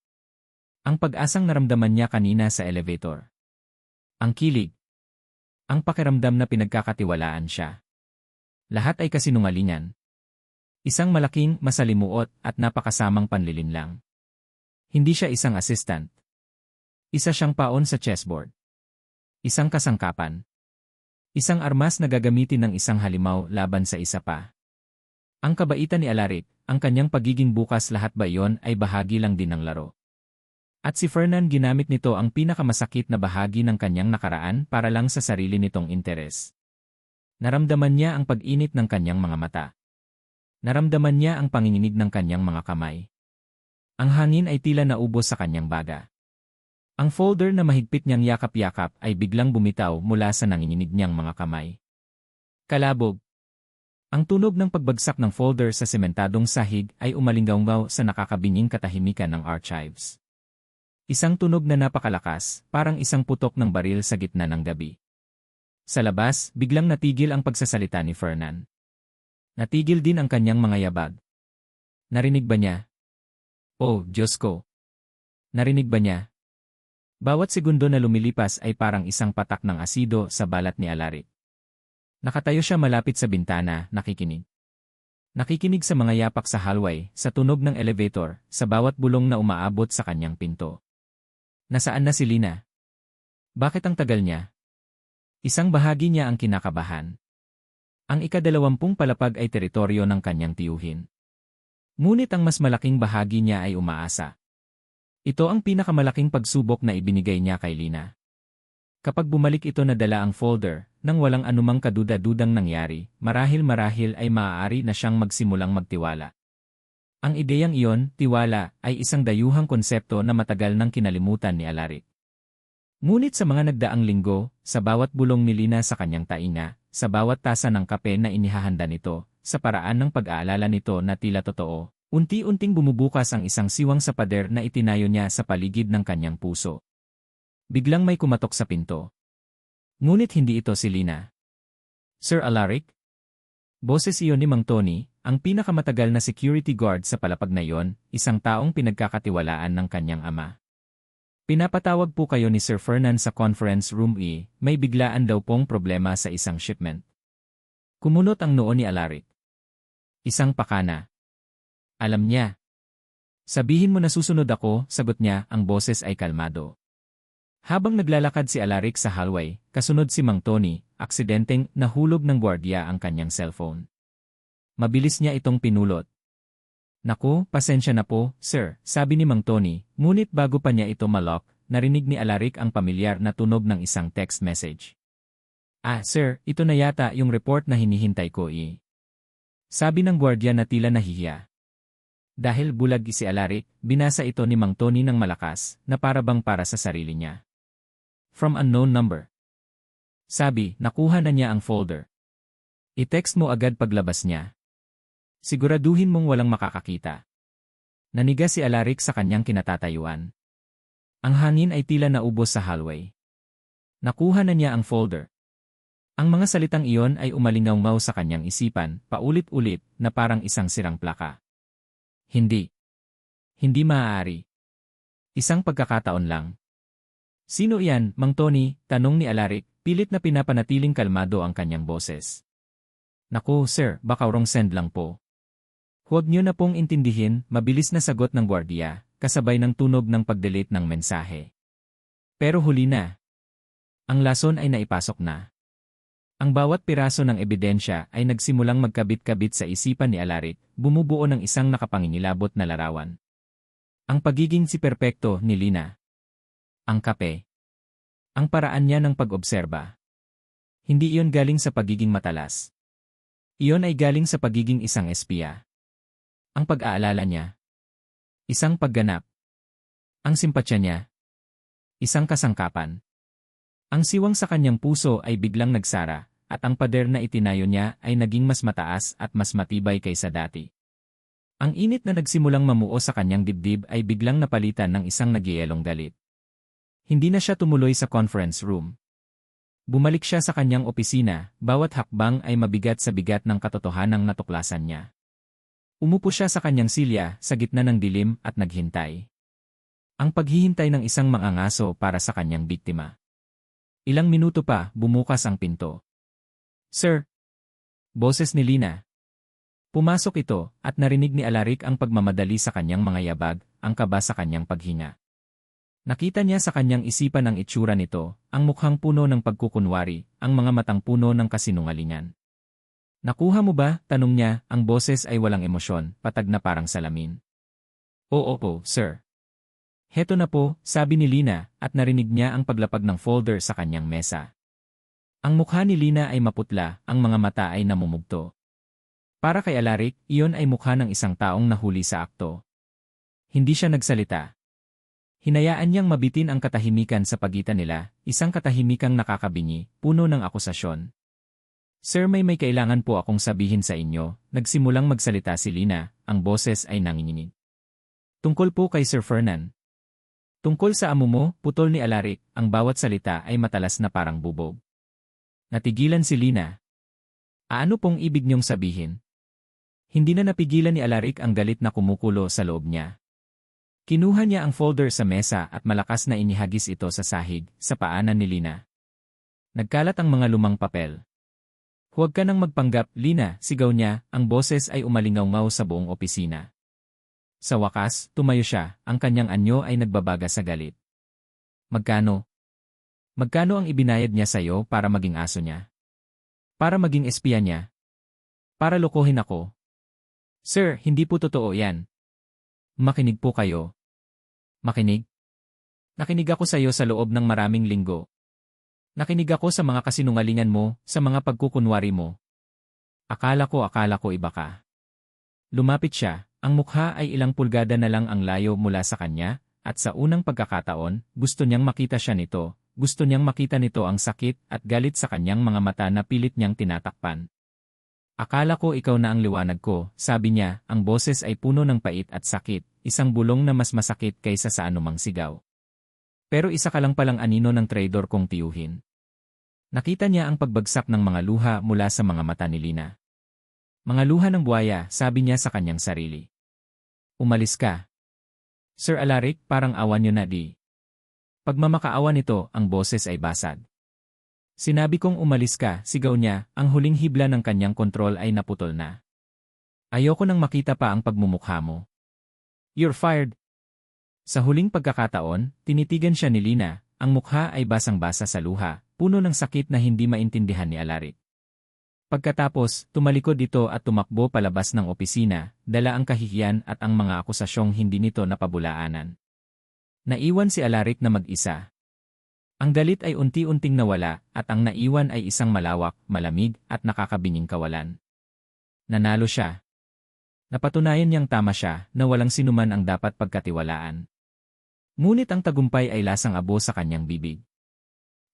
Ang pag-asang naramdaman niya kanina sa elevator. Ang kilig. Ang pakiramdam na pinagkakatiwalaan siya. Lahat ay kasinungalingan. Isang malaking, masalimuot at napakasamang panlilinlang. Hindi siya isang assistant. Isa siyang paon sa chessboard. Isang kasangkapan. Isang armas na gagamitin ng isang halimaw laban sa isa pa. Ang kabaitan ni Alaric, ang kanyang pagiging bukas lahat ba iyon ay bahagi lang din ng laro. At si Fernan ginamit nito ang pinakamasakit na bahagi ng kanyang nakaraan para lang sa sarili nitong interes. Naramdaman niya ang pag-init ng kanyang mga mata. Naramdaman niya ang panginginig ng kanyang mga kamay. Ang hangin ay tila naubos sa kanyang baga. Ang folder na mahigpit niyang yakap-yakap ay biglang bumitaw mula sa nanginginig niyang mga kamay. Kalabog. Ang tunog ng pagbagsak ng folder sa sementadong sahig ay umalinggaw sa nakakabinging katahimikan ng archives. Isang tunog na napakalakas, parang isang putok ng baril sa gitna ng gabi. Sa labas, biglang natigil ang pagsasalita ni Fernan. Natigil din ang kanyang mga yabag. Narinig ba niya? Oh, Diyos ko! Narinig ba niya? Bawat segundo na lumilipas ay parang isang patak ng asido sa balat ni Alaric. Nakatayo siya malapit sa bintana, nakikinig. Nakikinig sa mga yapak sa hallway, sa tunog ng elevator, sa bawat bulong na umaabot sa kanyang pinto. Nasaan na si Lina? Bakit ang tagal niya? Isang bahagi niya ang kinakabahan. Ang ika-20 palapag ay teritoryo ng kanyang tiyuhin. Ngunit ang mas malaking bahagi niya ay umaasa. Ito ang pinakamalaking pagsubok na ibinigay niya kay Lina. Kapag bumalik ito na dala ang folder, nang walang anumang kaduda-dudang nangyari, marahil ay maaari na siyang magsimulang magtiwala. Ang ideyang iyon, tiwala, ay isang dayuhang konsepto na matagal nang kinalimutan ni Alaric. Ngunit sa mga nagdaang linggo, sa bawat bulong ni Lina sa kanyang tainga, sa bawat tasa ng kape na inihahanda nito, sa paraan ng pag-aalala nito na tila totoo, unti-unting bumubukas ang isang siwang sa pader na itinayo niya sa paligid ng kanyang puso. Biglang may kumatok sa pinto. Ngunit hindi ito si Lina. Sir Alaric? Boses iyon ni Mang Tony, ang pinakamatagal na security guard sa palapag na iyon, isang taong pinagkakatiwalaan ng kanyang ama. Pinapatawag po kayo ni Sir Fernan sa conference room E, may biglaan daw pong problema sa isang shipment. Kumunot ang noo ni Alaric. Isang pakana. Alam niya. Sabihin mo na susunod ako, sagot niya, ang boses ay kalmado. Habang naglalakad si Alaric sa hallway, kasunod si Mang Tony, aksidenteng nahulog ng gwardiya ang kanyang cellphone. Mabilis niya itong pinulot. Naku, pasensya na po, sir, sabi ni Mang Tony, ngunit bago pa niya ito malock, narinig ni Alaric ang pamilyar na tunog ng isang text message. Ah, sir, ito na yata yung report na hinihintay ko Sabi ng gwardiya na tila nahihiya. Dahil bulag si Alaric, binasa ito ni Mang Tony ng malakas, na parabang para sa sarili niya. From unknown number. Sabi, nakuha na niya ang folder. I-text mo agad paglabas niya. Siguraduhin mong walang makakakita. Naniga si Alaric sa kanyang kinatatayuan. Ang hangin ay tila naubos sa hallway. Nakuha na niya ang folder. Ang mga salitang iyon ay umalingaw sa kanyang isipan, paulit-ulit, na parang isang sirang plaka. Hindi. Hindi maaari. Isang pagkakataon lang. Sino iyan, Mang Tony? Tanong ni Alaric, Pilit na pinapanatiling kalmado ang kanyang boses. Naku, sir, baka wrong send lang po. Huwag niyo na pong intindihin, mabilis na sagot ng gwardiya, kasabay ng tunog ng pag-delete ng mensahe. Pero huli na. Ang lason ay naipasok na. Ang bawat piraso ng ebidensya ay nagsimulang magkabit-kabit sa isipan ni Alaric, bumubuo ng isang nakapangingilabot na larawan. Ang pagiging si perpekto ni Lina. Ang kape. Ang paraan niya ng pag-obserba. Hindi iyon galing sa pagiging matalas. Iyon ay galing sa pagiging isang espiya. Ang pag-aalala niya. Isang pagganap. Ang simpatsya niya. Isang kasangkapan. Ang siwang sa kanyang puso ay biglang nagsara, at ang pader na itinayo niya ay naging mas mataas at mas matibay kaysa dati. Ang init na nagsimulang mamuo sa kanyang dibdib ay biglang napalitan ng isang nagyayelong galit. Hindi na siya tumuloy sa conference room. Bumalik siya sa kanyang opisina, bawat hakbang ay mabigat sa bigat ng katotohanang natuklasan niya. Umupo siya sa kanyang silya, sa gitna ng dilim at naghintay. Ang paghihintay ng isang mangangaso para sa kanyang biktima. Ilang minuto pa, bumukas ang pinto. Sir! Boses ni Lina. Pumasok ito, at narinig ni Alaric ang pagmamadali sa kanyang mga yabag, ang kaba sa kanyang paghinga. Nakita niya sa kanyang isipan ang itsura nito, ang mukhang puno ng pagkukunwari, ang mga matang puno ng kasinungalingan. Nakuha mo ba? Tanong niya, ang boses ay walang emosyon, patag na parang salamin. Oo po, sir. Heto na po, sabi ni Lina, at narinig niya ang paglapag ng folder sa kanyang mesa. Ang mukha ni Lina ay maputla, ang mga mata ay namumugto. Para kay Alaric, iyon ay mukha ng isang taong nahuli sa akto. Hindi siya nagsalita. Hinayaan niyang mabitin ang katahimikan sa pagitan nila, isang katahimikang nakakabingi, puno ng akusasyon. Sir, may kailangan po akong sabihin sa inyo, nagsimulang magsalita si Lina, ang boses ay nanginginig. Tungkol po kay Sir Fernan. Tungkol sa amo mo, putol ni Alaric, ang bawat salita ay matalas na parang bubog. Natigilan si Lina. Ano pong ibig niyong sabihin? Hindi na napigilan ni Alaric ang galit na kumukulo sa loob niya. Kinuha niya ang folder sa mesa at malakas na inihagis ito sa sahig, sa paanan ni Lina. Nagkalat ang mga lumang papel. Huwag ka nang magpanggap, Lina, sigaw niya, ang boses ay umalingaw-ngaw sa buong opisina. Sa wakas, tumayo siya, ang kanyang anyo ay nagbabaga sa galit. Magkano? Magkano ang ibinayad niya sa'yo para maging aso niya? Para maging espiya niya? Para lokohin ako? Sir, hindi po totoo yan. Makinig po kayo. Makinig? Nakinig ako sa'yo sa loob ng maraming linggo. Nakinig ako sa mga kasinungalingan mo, sa mga pagkukunwari mo. Akala ko iba ka. Lumapit siya. Ang mukha ay ilang pulgada na lang ang layo mula sa kanya, at sa unang pagkakataon, gusto niyang makita siya nito, gusto niyang makita nito ang sakit at galit sa kanyang mga mata na pilit niyang tinatakpan. Akala ko ikaw na ang liwanag ko, sabi niya, ang boses ay puno ng pait at sakit, isang bulong na mas masakit kaysa sa anumang sigaw. Pero isa ka lang palang anino ng traidor kong tiyuhin. Nakita niya ang pagbagsak ng mga luha mula sa mga mata ni Lina. Mga luha ng buhaya, sabi niya sa kanyang sarili. Umalis ka. Sir Alaric, parang awan niyo na di. Pagmamakaawa nito, ang boses ay basag. Sinabi kong umalis ka, sigaw niya, ang huling hibla ng kanyang kontrol ay naputol na. Ayoko nang makita pa ang pagmumukha mo. You're fired. Sa huling pagkakataon, tinitigan siya ni Lina, ang mukha ay basang-basa sa luha, puno ng sakit na hindi maintindihan ni Alaric. Pagkatapos, tumalikod ito at tumakbo palabas ng opisina, dala ang kahihiyan at ang mga akusasyong hindi nito napabulaanan. Naiwan si Alaric na mag-isa. Ang galit ay unti-unting nawala at ang naiwan ay isang malawak, malamig at nakakabinging kawalan. Nanalo siya. Napatunayan niyang tama siya na walang sinuman ang dapat pagkatiwalaan. Ngunit ang tagumpay ay lasang abo sa kanyang bibig.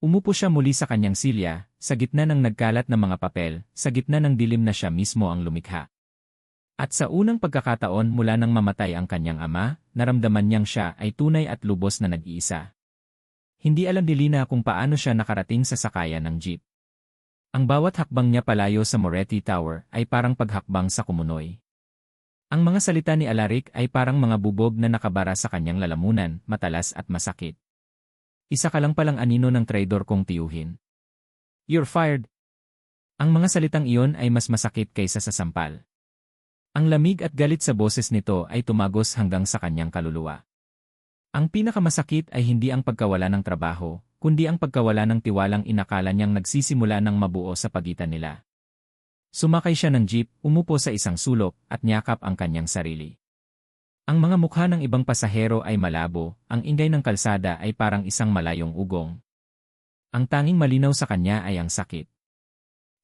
Umupo siya muli sa kanyang silya, sa gitna ng nagkalat na mga papel, sa gitna ng dilim na siya mismo ang lumikha. At sa unang pagkakataon mula nang mamatay ang kanyang ama, naramdaman niyang siya ay tunay at lubos na nag-iisa. Hindi alam ni Lina kung paano siya nakarating sa sakayan ng jeep. Ang bawat hakbang niya palayo sa Moretti Tower ay parang paghakbang sa kumunoy. Ang mga salita ni Alaric ay parang mga bubog na nakabara sa kanyang lalamunan, matalas at masakit. Isa ka lang palang anino ng traidor kong tiyuhin. "You're fired." Ang mga salitang iyon ay mas masakit kaysa sa sampal. Ang lamig at galit sa boses nito ay tumagos hanggang sa kanyang kaluluwa. Ang pinakamasakit ay hindi ang pagkawala ng trabaho, kundi ang pagkawala ng tiwalang inakala niyang nagsisimula ng mabuo sa pagitan nila. Sumakay siya ng jeep, umupo sa isang sulok, at niyakap ang kanyang sarili. Ang mga mukha ng ibang pasahero ay malabo, ang ingay ng kalsada ay parang isang malayong ugong. Ang tanging malinaw sa kanya ay ang sakit.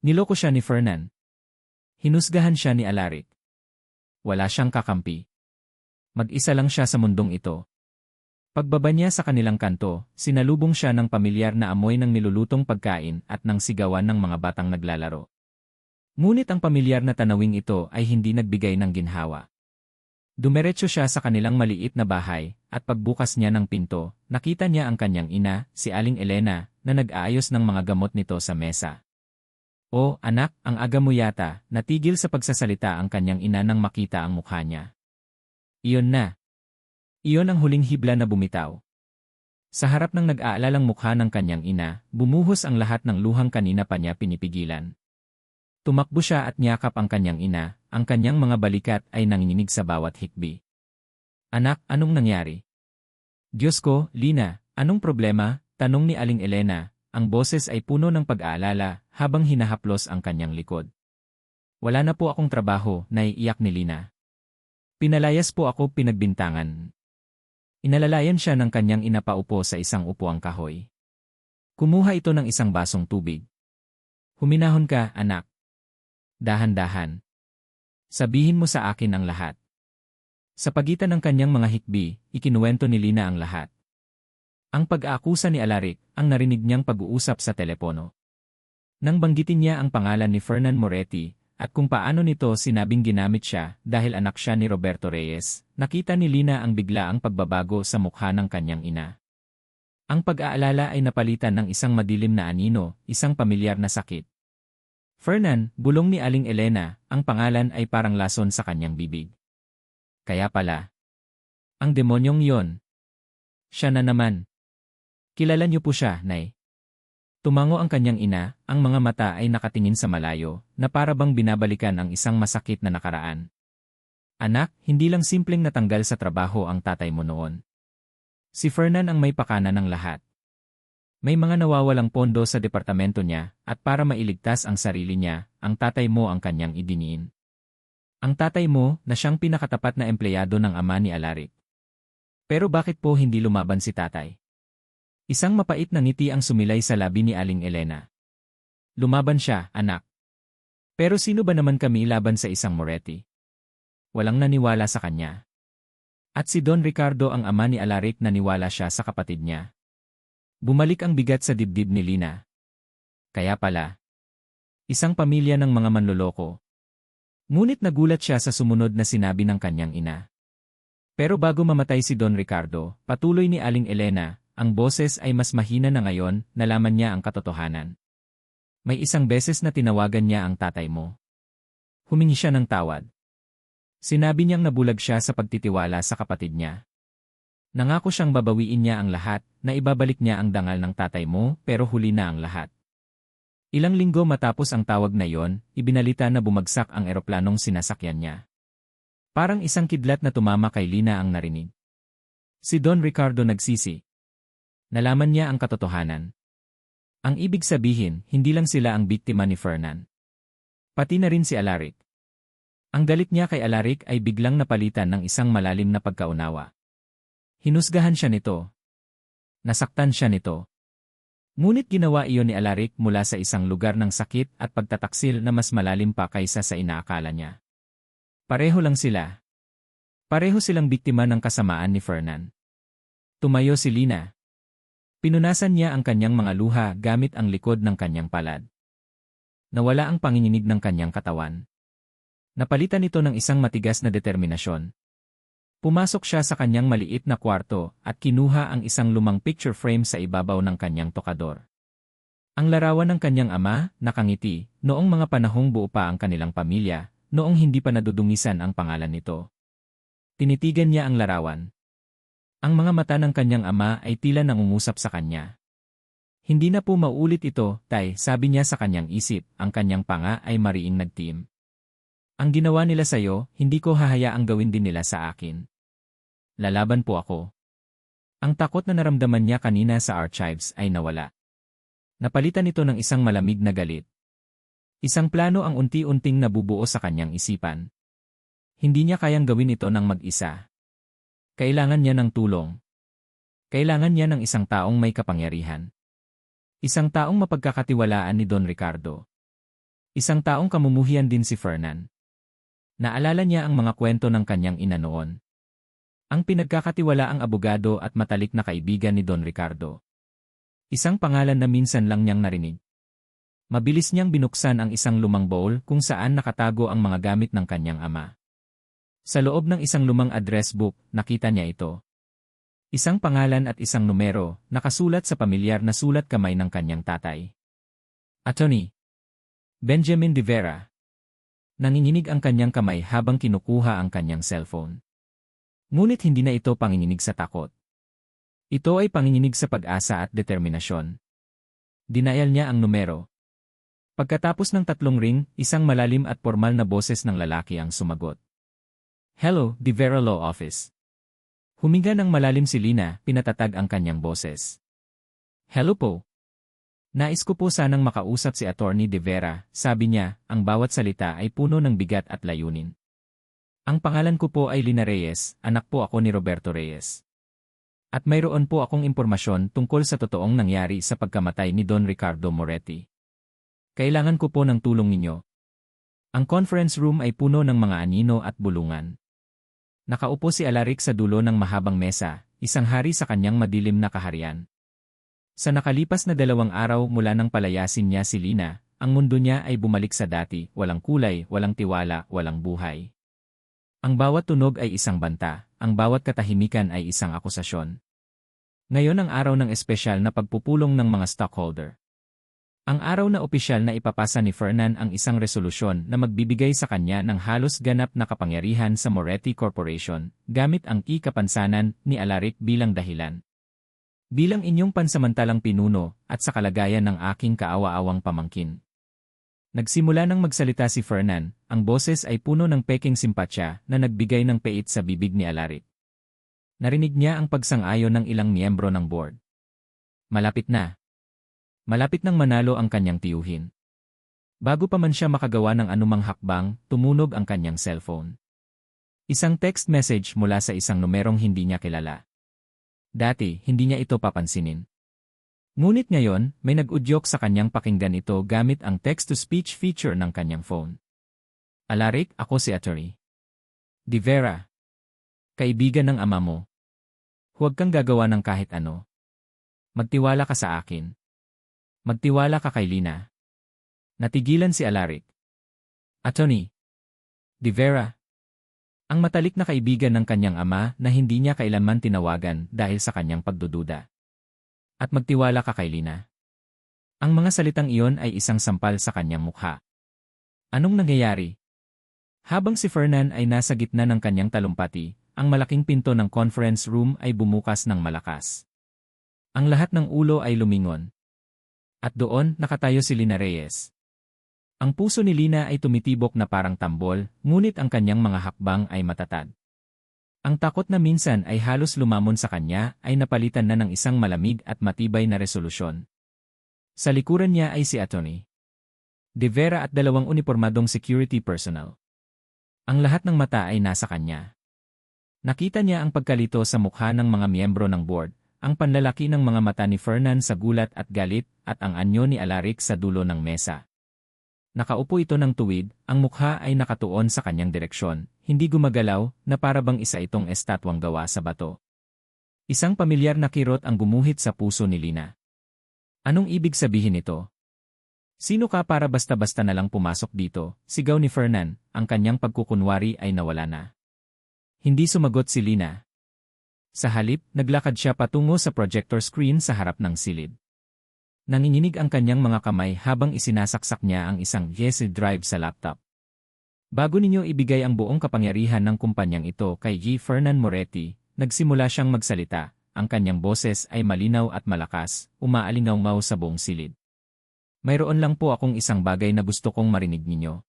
Niloko siya ni Fernan. Hinusgahan siya ni Alaric. Wala siyang kakampi. Mag-isa lang siya sa mundong ito. Pagbaba niya sa kanilang kanto, sinalubong siya ng pamilyar na amoy ng nilulutong pagkain at ng sigawan ng mga batang naglalaro. Ngunit ang pamilyar na tanawing ito ay hindi nagbigay ng ginhawa. Dumiretso siya sa kanilang maliit na bahay, at pagbukas niya ng pinto, nakita niya ang kanyang ina, si Aling Elena, na nag-aayos ng mga gamot nito sa mesa. "Oh, anak, ang aga mo yata," natigil sa pagsasalita ang kanyang ina nang makita ang mukha niya. Iyon na. Iyon ang huling hibla na bumitaw. Sa harap ng nag-aalalang mukha ng kanyang ina, bumuhos ang lahat ng luhang kanina pa niya pinipigilan. Tumakbo siya at niyakap ang kanyang ina, ang kanyang mga balikat ay nanginginig sa bawat hikbi. "Anak, anong nangyari?" "Diyos ko, Lina, anong problema?" tanong ni Aling Elena. Ang boses ay puno ng pag-aalala habang hinahaplos ang kanyang likod. "Wala na po akong trabaho," naiiyak ni Lina. "Pinalayas po ako, pinagbintangan." Inalalayan siya ng kanyang ina paupo sa isang upuang kahoy. Kumuha ito ng isang basong tubig. "Huminahon ka, anak. Dahan-dahan. Sabihin mo sa akin ang lahat." Sa pagitan ng kanyang mga hikbi, ikinuwento ni Lina ang lahat. Ang pag-aakusa ni Alaric, ang narinig niyang pag-uusap sa telepono. Nang banggitin niya ang pangalan ni Fernan Moretti, at kung paano nito sinabing ginamit siya dahil anak siya ni Roberto Reyes, nakita ni Lina ang biglaang pagbabago sa mukha ng kanyang ina. Ang pag-aalala ay napalitan ng isang madilim na anino, isang pamilyar na sakit. "Fernan," bulong ni Aling Elena, ang pangalan ay parang lason sa kanyang bibig. "Kaya pala. Ang demonyong yon. Siya na naman. Kilala niyo po siya, Nay?" Tumango ang kanyang ina, ang mga mata ay nakatingin sa malayo, na para bang binabalikan ang isang masakit na nakaraan. "Anak, hindi lang simpleng natanggal sa trabaho ang tatay mo noon. Si Fernan ang may pakana ng lahat. May mga nawawalang pondo sa departamento niya, at para mailigtas ang sarili niya, ang tatay mo ang kanyang idiniin. Ang tatay mo, na siyang pinakatapat na empleyado ng ama ni Alaric. Pero bakit po hindi lumaban si tatay?" Isang mapait na ngiti ang sumilay sa labi ni Aling Elena. "Lumaban siya, anak. Pero sino ba naman kami laban sa isang Moretti? Walang naniwala sa kanya. At si Don Ricardo ang ama ni Alaric, naniwala siya sa kapatid niya." Bumalik ang bigat sa dibdib ni Lina. Kaya pala. Isang pamilya ng mga manloloko. Ngunit nagulat siya sa sumunod na sinabi ng kanyang ina. Pero bago mamatay si Don Ricardo, patuloy ni Aling Elena, ang boses ay mas mahina na ngayon, nalaman niya ang katotohanan. May isang beses na tinawagan niya ang tatay mo. Humingi siya ng tawad. Sinabi niyang nabulag siya sa pagtitiwala sa kapatid niya. Nangako siyang babawiin niya ang lahat, na ibabalik niya ang dangal ng tatay mo, pero huli na ang lahat. Ilang linggo matapos ang tawag na yon, ibinalita na bumagsak ang eroplanong sinasakyan niya. Parang isang kidlat na tumama kay Lina ang narinig. Si Don Ricardo nagsisi. Nalaman niya ang katotohanan. Ang ibig sabihin, hindi lang sila ang biktima ni Fernan. Pati na rin si Alaric. Ang galit niya kay Alaric ay biglang napalitan ng isang malalim na pagkaunawa. Hinusgahan siya nito. Nasaktan siya nito. Ngunit ginawa iyon ni Alaric mula sa isang lugar ng sakit at pagtataksil na mas malalim pa kaysa sa inaakala niya. Pareho lang sila. Pareho silang biktima ng kasamaan ni Fernan. Tumayo si Lina. Pinunasan niya ang kanyang mga luha gamit ang likod ng kanyang palad. Nawala ang panginginig ng kanyang katawan. Napalitan ito ng isang matigas na determinasyon. Pumasok siya sa kanyang maliit na kwarto at kinuha ang isang lumang picture frame sa ibabaw ng kanyang tokador. Ang larawan ng kanyang ama, nakangiti, noong mga panahong buo pa ang kanilang pamilya, noong hindi pa nadudungisan ang pangalan nito. Tinitigan niya ang larawan. Ang mga mata ng kanyang ama ay tila nangungusap sa kanya. Hindi na po maulit ito, Tay, sabi niya sa kanyang isip, ang kanyang panga ay mariing nagtiim. Ang ginawa nila sa'yo, hindi ko hahayaang gawin din nila sa akin. Lalaban po ako. Ang takot na naramdaman niya kanina sa archives ay nawala. Napalitan ito ng isang malamig na galit. Isang plano ang unti-unting nabubuo sa kanyang isipan. Hindi niya kayang gawin ito ng mag-isa. Kailangan niya ng tulong. Kailangan niya ng isang taong may kapangyarihan. Isang taong mapagkakatiwalaan ni Don Ricardo. Isang taong kamumuhian din si Fernan. Naalala niya ang mga kwento ng kanyang ina noon. Ang pinagkakatiwalaang abogado at matalik na kaibigan ni Don Ricardo. Isang pangalan na minsan lang niyang narinig. Mabilis niyang binuksan ang isang lumang bowl kung saan nakatago ang mga gamit ng kanyang ama. Sa loob ng isang lumang address book, nakita niya ito. Isang pangalan at isang numero, nakasulat sa pamilyar na sulat kamay ng kanyang tatay. Attorney Benjamin de Vera. Nanginginig ang kanyang kamay habang kinukuha ang kanyang cellphone. Ngunit hindi na ito panginginig sa takot. Ito ay panginginig sa pag-asa at determinasyon. Dinayal niya ang numero. Pagkatapos ng 3 ring, isang malalim at formal na boses ng lalaki ang sumagot. Hello, de Vera Law Office. Huminga ng malalim si Lina, pinatatag ang kanyang boses. Hello po. Nais ko po sanang makausap si Attorney de Vera, sabi niya, ang bawat salita ay puno ng bigat at layunin. Ang pangalan ko po ay Lina Reyes, anak po ako ni Roberto Reyes. At mayroon po akong impormasyon tungkol sa totoong nangyari sa pagkamatay ni Don Ricardo Moretti. Kailangan ko po ng tulong ninyo. Ang conference room ay puno ng mga anino at bulungan. Nakaupo si Alaric sa dulo ng mahabang mesa, isang hari sa kanyang madilim na kaharian. Sa nakalipas na 2 araw mula nang palayasin niya si Lina, ang mundo niya ay bumalik sa dati, walang kulay, walang tiwala, walang buhay. Ang bawat tunog ay isang banta, ang bawat katahimikan ay isang akusasyon. Ngayon ang araw ng espesyal na pagpupulong ng mga stockholder. Ang araw na opisyal na ipapasa ni Fernan ang isang resolusyon na magbibigay sa kanya ng halos ganap na kapangyarihan sa Moretti Corporation, gamit ang kapansanan ni Alaric bilang dahilan. Bilang inyong pansamantalang pinuno at sa kalagayan ng aking kaawa-awang pamangkin. Nagsimula nang magsalita si Fernan, ang boses ay puno ng peking simpatsya na nagbigay ng pait sa bibig ni Alaric. Narinig niya ang pagsang-ayon ng ilang miyembro ng board. Malapit na. Malapit nang manalo ang kanyang tiyuhin. Bago pa man siya makagawa ng anumang hakbang, tumunog ang kanyang cellphone. Isang text message mula sa isang numerong hindi niya kilala. Dati, hindi niya ito papansinin. Ngunit ngayon, may nag-udyok sa kanyang pakinggan ito gamit ang text-to-speech feature ng kanyang phone. Alaric, ako si Attorney de Vera. Kaibigan ng ama mo. Huwag kang gagawa ng kahit ano. Magtiwala ka sa akin. Magtiwala ka kay Lina. Natigilan si Alaric. Attorney de Vera. Ang matalik na kaibigan ng kanyang ama na hindi niya kailanman tinawagan dahil sa kanyang pagdududa. At magtiwala ka kay Lina. Ang mga salitang iyon ay isang sampal sa kanyang mukha. Anong nangyayari? Habang si Fernan ay nasa gitna ng kanyang talumpati, ang malaking pinto ng conference room ay bumukas ng malakas. Ang lahat ng ulo ay lumingon. At doon, nakatayo si Lina Reyes. Ang puso ni Lina ay tumitibok na parang tambol, ngunit ang kanyang mga hakbang ay matatag. Ang takot na minsan ay halos lumamon sa kanya ay napalitan na ng isang malamig at matibay na resolusyon. Sa likuran niya ay si Attorney de Vera at 2 unipormadong security personnel. Ang lahat ng mata ay nasa kanya. Nakita niya ang pagkalito sa mukha ng mga miyembro ng board, ang panlalaki ng mga mata ni Fernan sa gulat at galit, at ang anyo ni Alaric sa dulo ng mesa. Nakaupo ito ng tuwid, ang mukha ay nakatuon sa kanyang direksyon, hindi gumagalaw, na para bang isa itong estatwang gawa sa bato. Isang pamilyar na kirot ang gumuhit sa puso ni Lina. Anong ibig sabihin nito? Sino ka para basta-basta na lang pumasok dito? Sigaw ni Fernan, ang kanyang pagkukunwari ay nawala na. Hindi sumagot si Lina. Sa halip, naglakad siya patungo sa projector screen sa harap ng silid. Nanginginig ang kanyang mga kamay habang isinasaksak niya ang isang USB drive sa laptop. Bago ninyo ibigay ang buong kapangyarihan ng kumpanyang ito kay G. Fernan Moretti, nagsimula siyang magsalita, ang kanyang boses ay malinaw at malakas, umaalingaw-ngaw sa buong silid. Mayroon lang po akong isang bagay na gusto kong marinig ninyo.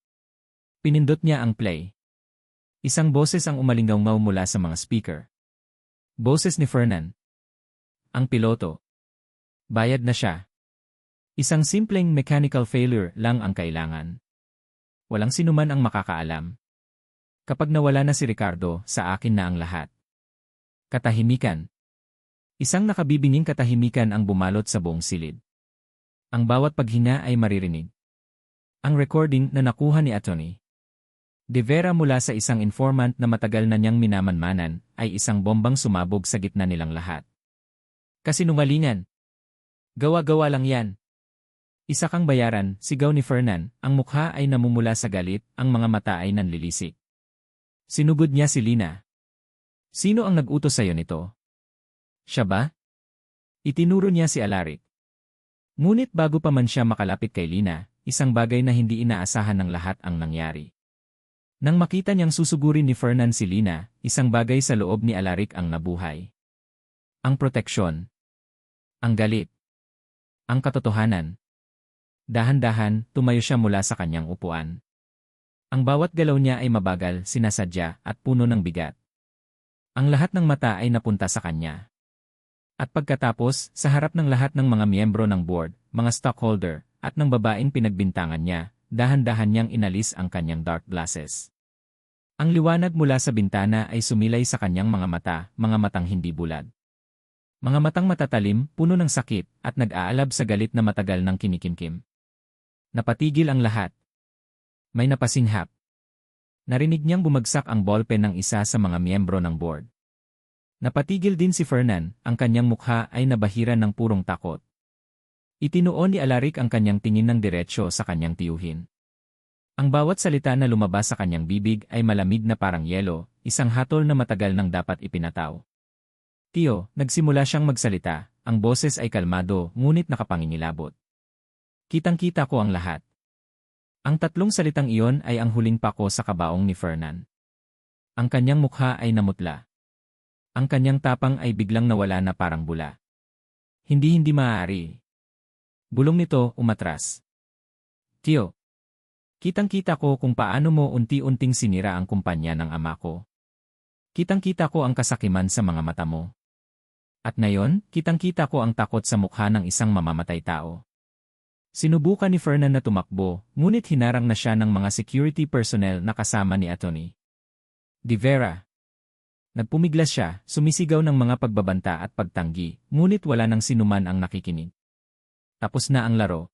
Pinindot niya ang play. Isang boses ang umalingaw-ngaw mula sa mga speaker. Boses ni Fernan. Ang piloto. Bayad na siya. Isang simpleng mechanical failure lang ang kailangan. Walang sinuman ang makakaalam. Kapag nawala na si Ricardo, sa akin na ang lahat. Katahimikan. Isang nakabibinging katahimikan ang bumalot sa buong silid. Ang bawat paghinga ay maririnig. Ang recording na nakuha ni Atty. De Vera mula sa isang informant na matagal na niyang minamanmanan ay isang bombang sumabog sa gitna nilang lahat. Kasinungalingan. Gawa-gawa lang yan. Isa kang bayaran, sigaw ni Fernan, ang mukha ay namumula sa galit, ang mga mata ay nanlilisik. Sinugod niya si Lina. Sino ang nag-utos sa'yo nito? Siya ba? Itinuro niya si Alaric. Ngunit bago pa man siya makalapit kay Lina, isang bagay na hindi inaasahan ng lahat ang nangyari. Nang makita niyang susugurin ni Fernan si Lina, isang bagay sa loob ni Alaric ang nabuhay. Ang proteksyon. Ang galit. Ang katotohanan. Dahan-dahan, tumayo siya mula sa kanyang upuan. Ang bawat galaw niya ay mabagal, sinasadya, at puno ng bigat. Ang lahat ng mata ay napunta sa kanya. At pagkatapos, sa harap ng lahat ng mga miyembro ng board, mga stockholder, at ng babaeng pinagbintangan niya, dahan-dahan niyang inalis ang kanyang dark glasses. Ang liwanag mula sa bintana ay sumilay sa kanyang mga matang hindi bulad. Mga matang matatalim, puno ng sakit, at nag-aalab sa galit na matagal ng kinikimkim. Napatigil ang lahat. May napasinghap. Narinig niyang bumagsak ang ballpen ng isa sa mga miyembro ng board. Napatigil din si Fernan, ang kanyang mukha ay nabahiran ng purong takot. Itinuon ni Alaric ang kanyang tingin ng diretsyo sa kanyang tiyuhin. Ang bawat salita na lumabas sa kanyang bibig ay malamig na parang yelo, isang hatol na matagal nang dapat ipinataw. Tiyo, nagsimula siyang magsalita, ang boses ay kalmado ngunit nakapangingilabot. Kitang-kita ko ang lahat. Ang tatlong salitang iyon ay ang huling pako sa kabaong ni Fernan. Ang kanyang mukha ay namutla. Ang kanyang tapang ay biglang nawala na parang bula. Hindi maaari. Bulong nito, umatras. Tiyo, kitang-kita ko kung paano mo unti-unting sinira ang kumpanya ng ama ko. Kitang-kita ko ang kasakiman sa mga mata mo. At ngayon, kitang-kita ko ang takot sa mukha ng isang mamamatay tao. Sinubukan ni Fernan na tumakbo, ngunit hinarang na siya ng mga security personnel na kasama ni Atty. De Vera. Nagpumiglas siya, sumisigaw ng mga pagbabanta at pagtanggi, ngunit wala nang sinuman ang nakikinig. Tapos na ang laro.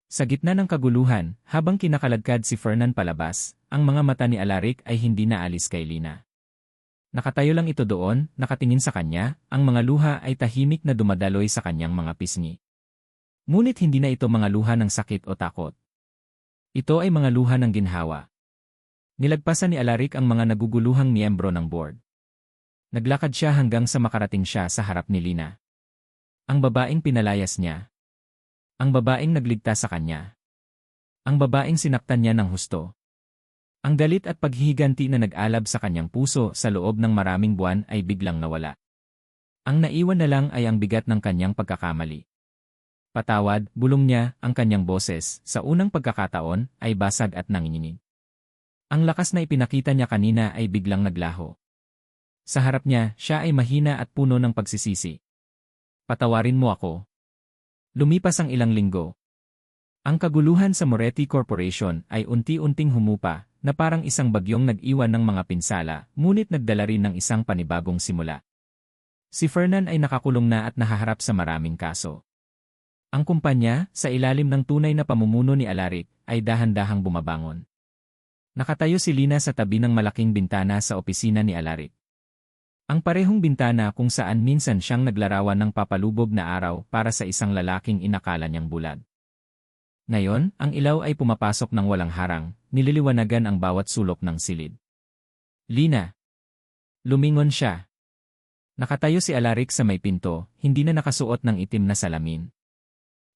Sa gitna ng kaguluhan, habang kinakaladkad si Fernan palabas, ang mga mata ni Alaric ay hindi naalis kay Lina. Nakatayo lang ito doon, nakatingin sa kanya, ang mga luha ay tahimik na dumadaloy sa kanyang mga pisngi. Ngunit hindi na ito mga luha ng sakit o takot. Ito ay mga luha ng ginhawa. Nilagpasan ni Alaric ang mga naguguluhang miyembro ng board. Naglakad siya hanggang sa makarating siya sa harap ni Lina. Ang babaeng pinalayas niya. Ang babaeng nagligtas sa kanya. Ang babaeng sinaktan niya ng husto. Ang galit at paghihiganti na nag-alab sa kanyang puso sa loob ng maraming buwan ay biglang nawala. Ang naiwan na lang ay ang bigat ng kanyang pagkakamali. Patawad, bulong niya, ang kanyang boses, sa unang pagkakataon, ay basag at nanginginig. Ang lakas na ipinakita niya kanina ay biglang naglaho. Sa harap niya, siya ay mahina at puno ng pagsisisi. Patawarin mo ako. Lumipas ang ilang linggo. Ang kaguluhan sa Moretti Corporation ay unti-unting humupa, na parang isang bagyong nag-iwan ng mga pinsala, ngunit nagdala rin ng isang panibagong simula. Si Fernan ay nakakulong na at nahaharap sa maraming kaso. Ang kumpanya, sa ilalim ng tunay na pamumuno ni Alaric, ay dahan-dahang bumabangon. Nakatayo si Lina sa tabi ng malaking bintana sa opisina ni Alaric. Ang parehong bintana kung saan minsan siyang naglarawan ng papalubog na araw para sa isang lalaking inakala niyang bulag. Ngayon, ang ilaw ay pumapasok ng walang harang, nililiwanagan ang bawat sulok ng silid. Lina. Lumingon siya. Nakatayo si Alaric sa may pinto, hindi na nakasuot ng itim na salamin.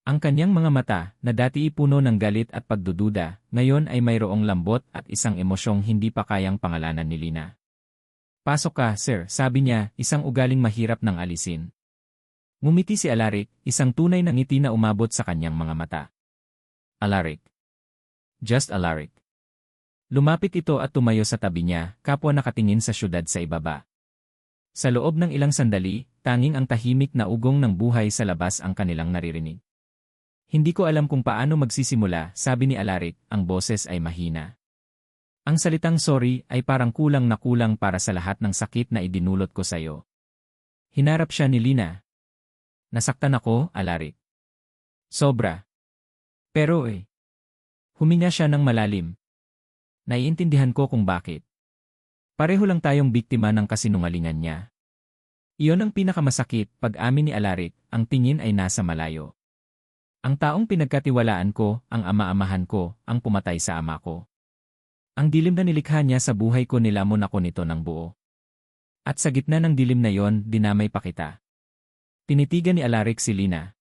Ang kanyang mga mata, na dati puno ng galit at pagdududa, ngayon ay mayroong lambot at isang emosyong hindi pa kayang pangalanan ni Lina. Pasok ka, sir, sabi niya, isang ugaling mahirap ng alisin. Ngumiti si Alaric, isang tunay na ngiti na umabot sa kanyang mga mata. Alaric. Just Alaric. Lumapit ito at tumayo sa tabi niya, kapwa nakatingin sa syudad sa ibaba. Sa loob ng ilang sandali, tanging ang tahimik na ugong ng buhay sa labas ang kanilang naririnig. Hindi ko alam kung paano magsisimula, sabi ni Alaric, ang boses ay mahina. Ang salitang sorry ay parang kulang na kulang para sa lahat ng sakit na idinulot ko sa'yo. Hinarap siya ni Lina. Nasaktan ako, Alaric. Sobra. Pero huminga siya ng malalim. Naiintindihan ko kung bakit. Pareho lang tayong biktima ng kasinungalingan niya. Iyon ang pinakamasakit, pag-amin ni Alaric, ang tingin ay nasa malayo. Ang taong pinagkatiwalaan ko, ang ama-amahan ko, ang pumatay sa ama ko. Ang dilim na nilikha niya sa buhay ko, nilamon ako nito ng buo. At sa gitna ng dilim na yon, dinamay pa kita. Tinitigan ni Alaric si Lina.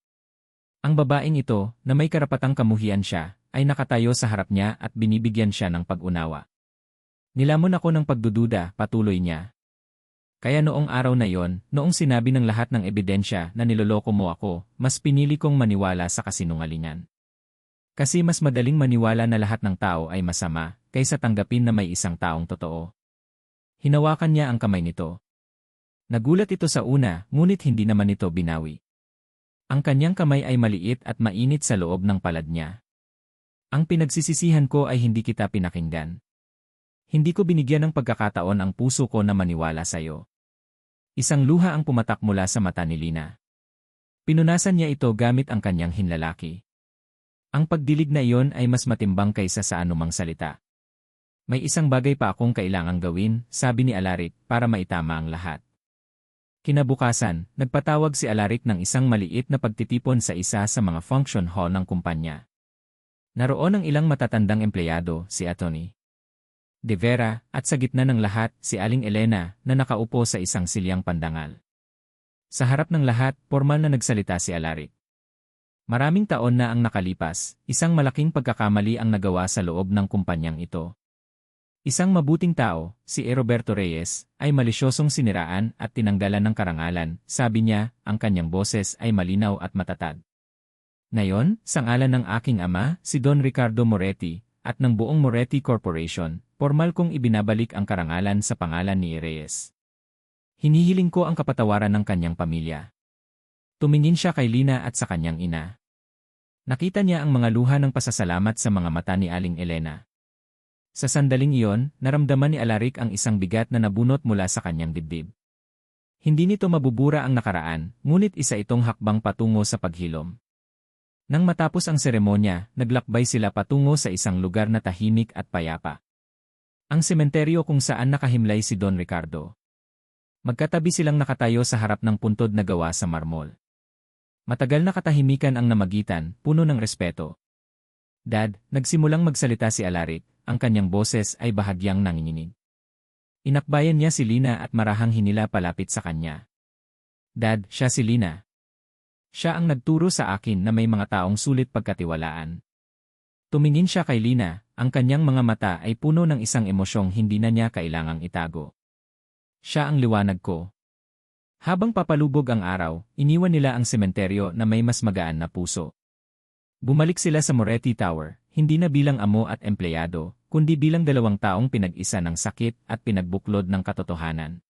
Ang babaeng ito, na may karapatang kamuhian siya, ay nakatayo sa harap niya at binibigyan siya ng pag-unawa. Nilamon ako ng pagdududa, patuloy niya. Kaya noong araw na yon, noong sinabi ng lahat ng ebidensya na niloloko mo ako, mas pinili kong maniwala sa kasinungalingan. Kasi mas madaling maniwala na lahat ng tao ay masama, kaysa tanggapin na may isang taong totoo. Hinawakan niya ang kamay nito. Nagulat ito sa una, ngunit hindi naman ito binawi. Ang kanyang kamay ay maliit at mainit sa loob ng palad niya. Ang pinagsisisihan ko ay hindi kita pinakinggan. Hindi ko binigyan ng pagkakataon ang puso ko na maniwala sa'yo. Isang luha ang pumatak mula sa mata ni Lina. Pinunasan niya ito gamit ang kanyang hinlalaki. Ang pagdilig na iyon ay mas matimbang kaysa sa anumang salita. May isang bagay pa akong kailangang gawin, sabi ni Alaric, para maitama ang lahat. Kinabukasan, nagpatawag si Alaric ng isang maliit na pagtitipon sa isa sa mga function hall ng kumpanya. Naroon ang ilang matatandang empleyado, si Atty. De Vera, at sa gitna ng lahat, si Aling Elena, na nakaupo sa isang silyang pandangal. Sa harap ng lahat, formal na nagsalita si Alaric. Maraming taon na ang nakalipas, isang malaking pagkakamali ang nagawa sa loob ng kumpanyang ito. Isang mabuting tao, si Roberto Reyes, ay malisyosong siniraan at tinanggalan ng karangalan, sabi niya, ang kanyang boses ay malinaw at matatag. Ngayon, sa ngalan ng aking ama, si Don Ricardo Moretti, at ng buong Moretti Corporation, formal kong ibinabalik ang karangalan sa pangalan ni Reyes. Hinihiling ko ang kapatawaran ng kanyang pamilya. Tumingin siya kay Lina at sa kanyang ina. Nakita niya ang mga luha ng pasasalamat sa mga mata ni Aling Elena. Sa sandaling iyon, naramdaman ni Alaric ang isang bigat na nabunot mula sa kanyang dibdib. Hindi nito mabubura ang nakaraan, ngunit isa itong hakbang patungo sa paghilom. Nang matapos ang seremonya, naglakbay sila patungo sa isang lugar na tahimik at payapa. Ang sementeryo kung saan nakahimlay si Don Ricardo. Magkatabi silang nakatayo sa harap ng puntod na gawa sa marmol. Matagal na katahimikan ang namagitan, puno ng respeto. Dad, nagsimulang magsalita si Alaric, ang kanyang boses ay bahagyang nanginginig. Inakbayan niya si Lina at marahang hinila palapit sa kanya. Dad, siya si Lina. Siya ang nagturo sa akin na may mga taong sulit pagkatiwalaan. Tumingin siya kay Lina, ang kanyang mga mata ay puno ng isang emosyong hindi na niya kailangang itago. Siya ang liwanag ko. Habang papalubog ang araw, iniwan nila ang sementeryo na may mas magaan na puso. Bumalik sila sa Moretti Tower, hindi na bilang amo at empleyado, kundi bilang dalawang taong pinag-isa ng sakit at pinagbuklod ng katotohanan.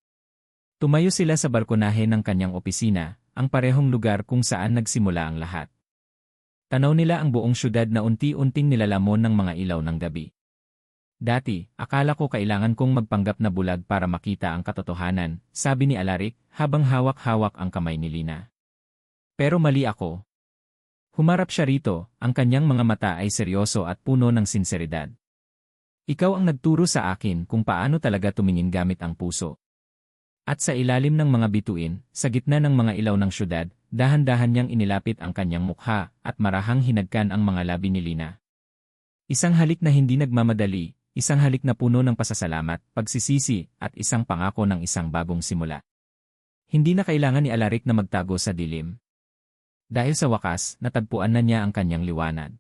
Tumayo sila sa balkonahe ng kanyang opisina, ang parehong lugar kung saan nagsimula ang lahat. Tanaw nila ang buong syudad na unti-unting nilalamon ng mga ilaw ng gabi. Dati, akala ko kailangan kong magpanggap na bulag para makita ang katotohanan, sabi ni Alaric, habang hawak-hawak ang kamay ni Lina. Pero mali ako. Humarap siya rito, ang kanyang mga mata ay seryoso at puno ng sinseridad. Ikaw ang nagturo sa akin kung paano talaga tumingin gamit ang puso. At sa ilalim ng mga bituin, sa gitna ng mga ilaw ng syudad, dahan-dahan niyang inilapit ang kanyang mukha at marahang hinagkan ang mga labi ni Lina. Isang halik na hindi nagmamadali, isang halik na puno ng pasasalamat, pagsisisi, at isang pangako ng isang bagong simula. Hindi na kailangan ni Alaric na magtago sa dilim. Dahil sa wakas, natagpuan na niya ang kanyang liwanag.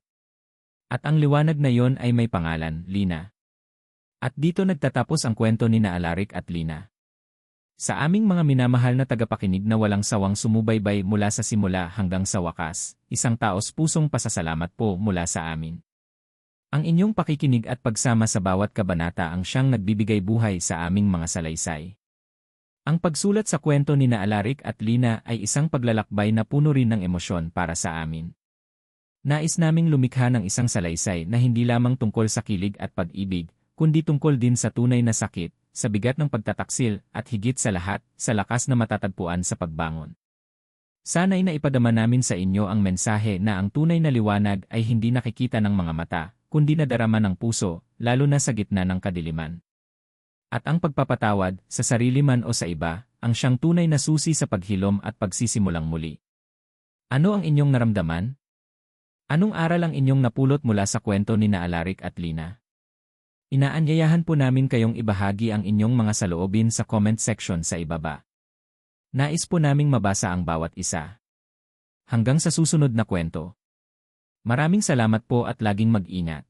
At ang liwanag na yon ay may pangalan, Lina. At dito nagtatapos ang kwento ni na Alaric at Lina. Sa aming mga minamahal na tagapakinig na walang sawang sumubaybay mula sa simula hanggang sa wakas, isang taos-pusong pasasalamat po mula sa amin. Ang inyong pakikinig at pagsama sa bawat kabanata ang siyang nagbibigay buhay sa aming mga salaysay. Ang pagsulat sa kwento ni Alaric at Lina ay isang paglalakbay na puno rin ng emosyon para sa amin. Nais naming lumikha ng isang salaysay na hindi lamang tungkol sa kilig at pag-ibig, kundi tungkol din sa tunay na sakit, sa bigat ng pagtataksil, at higit sa lahat, sa lakas na matatagpuan sa pagbangon. Sana'y naipadama namin sa inyo ang mensahe na ang tunay na liwanag ay hindi nakikita ng mga mata, kundi nadarama ng puso, lalo na sa gitna ng kadiliman. At ang pagpapatawad, sa sarili man o sa iba, ang siyang tunay na susi sa paghilom at pagsisimulang muli. Ano ang inyong naramdaman? Anong aral ang inyong napulot mula sa kwento ni Alaric at Lina? Inaanyayahan po namin kayong ibahagi ang inyong mga saloobin sa comment section sa ibaba. Nais po naming mabasa ang bawat isa. Hanggang sa susunod na kwento. Maraming salamat po at laging mag-ingat.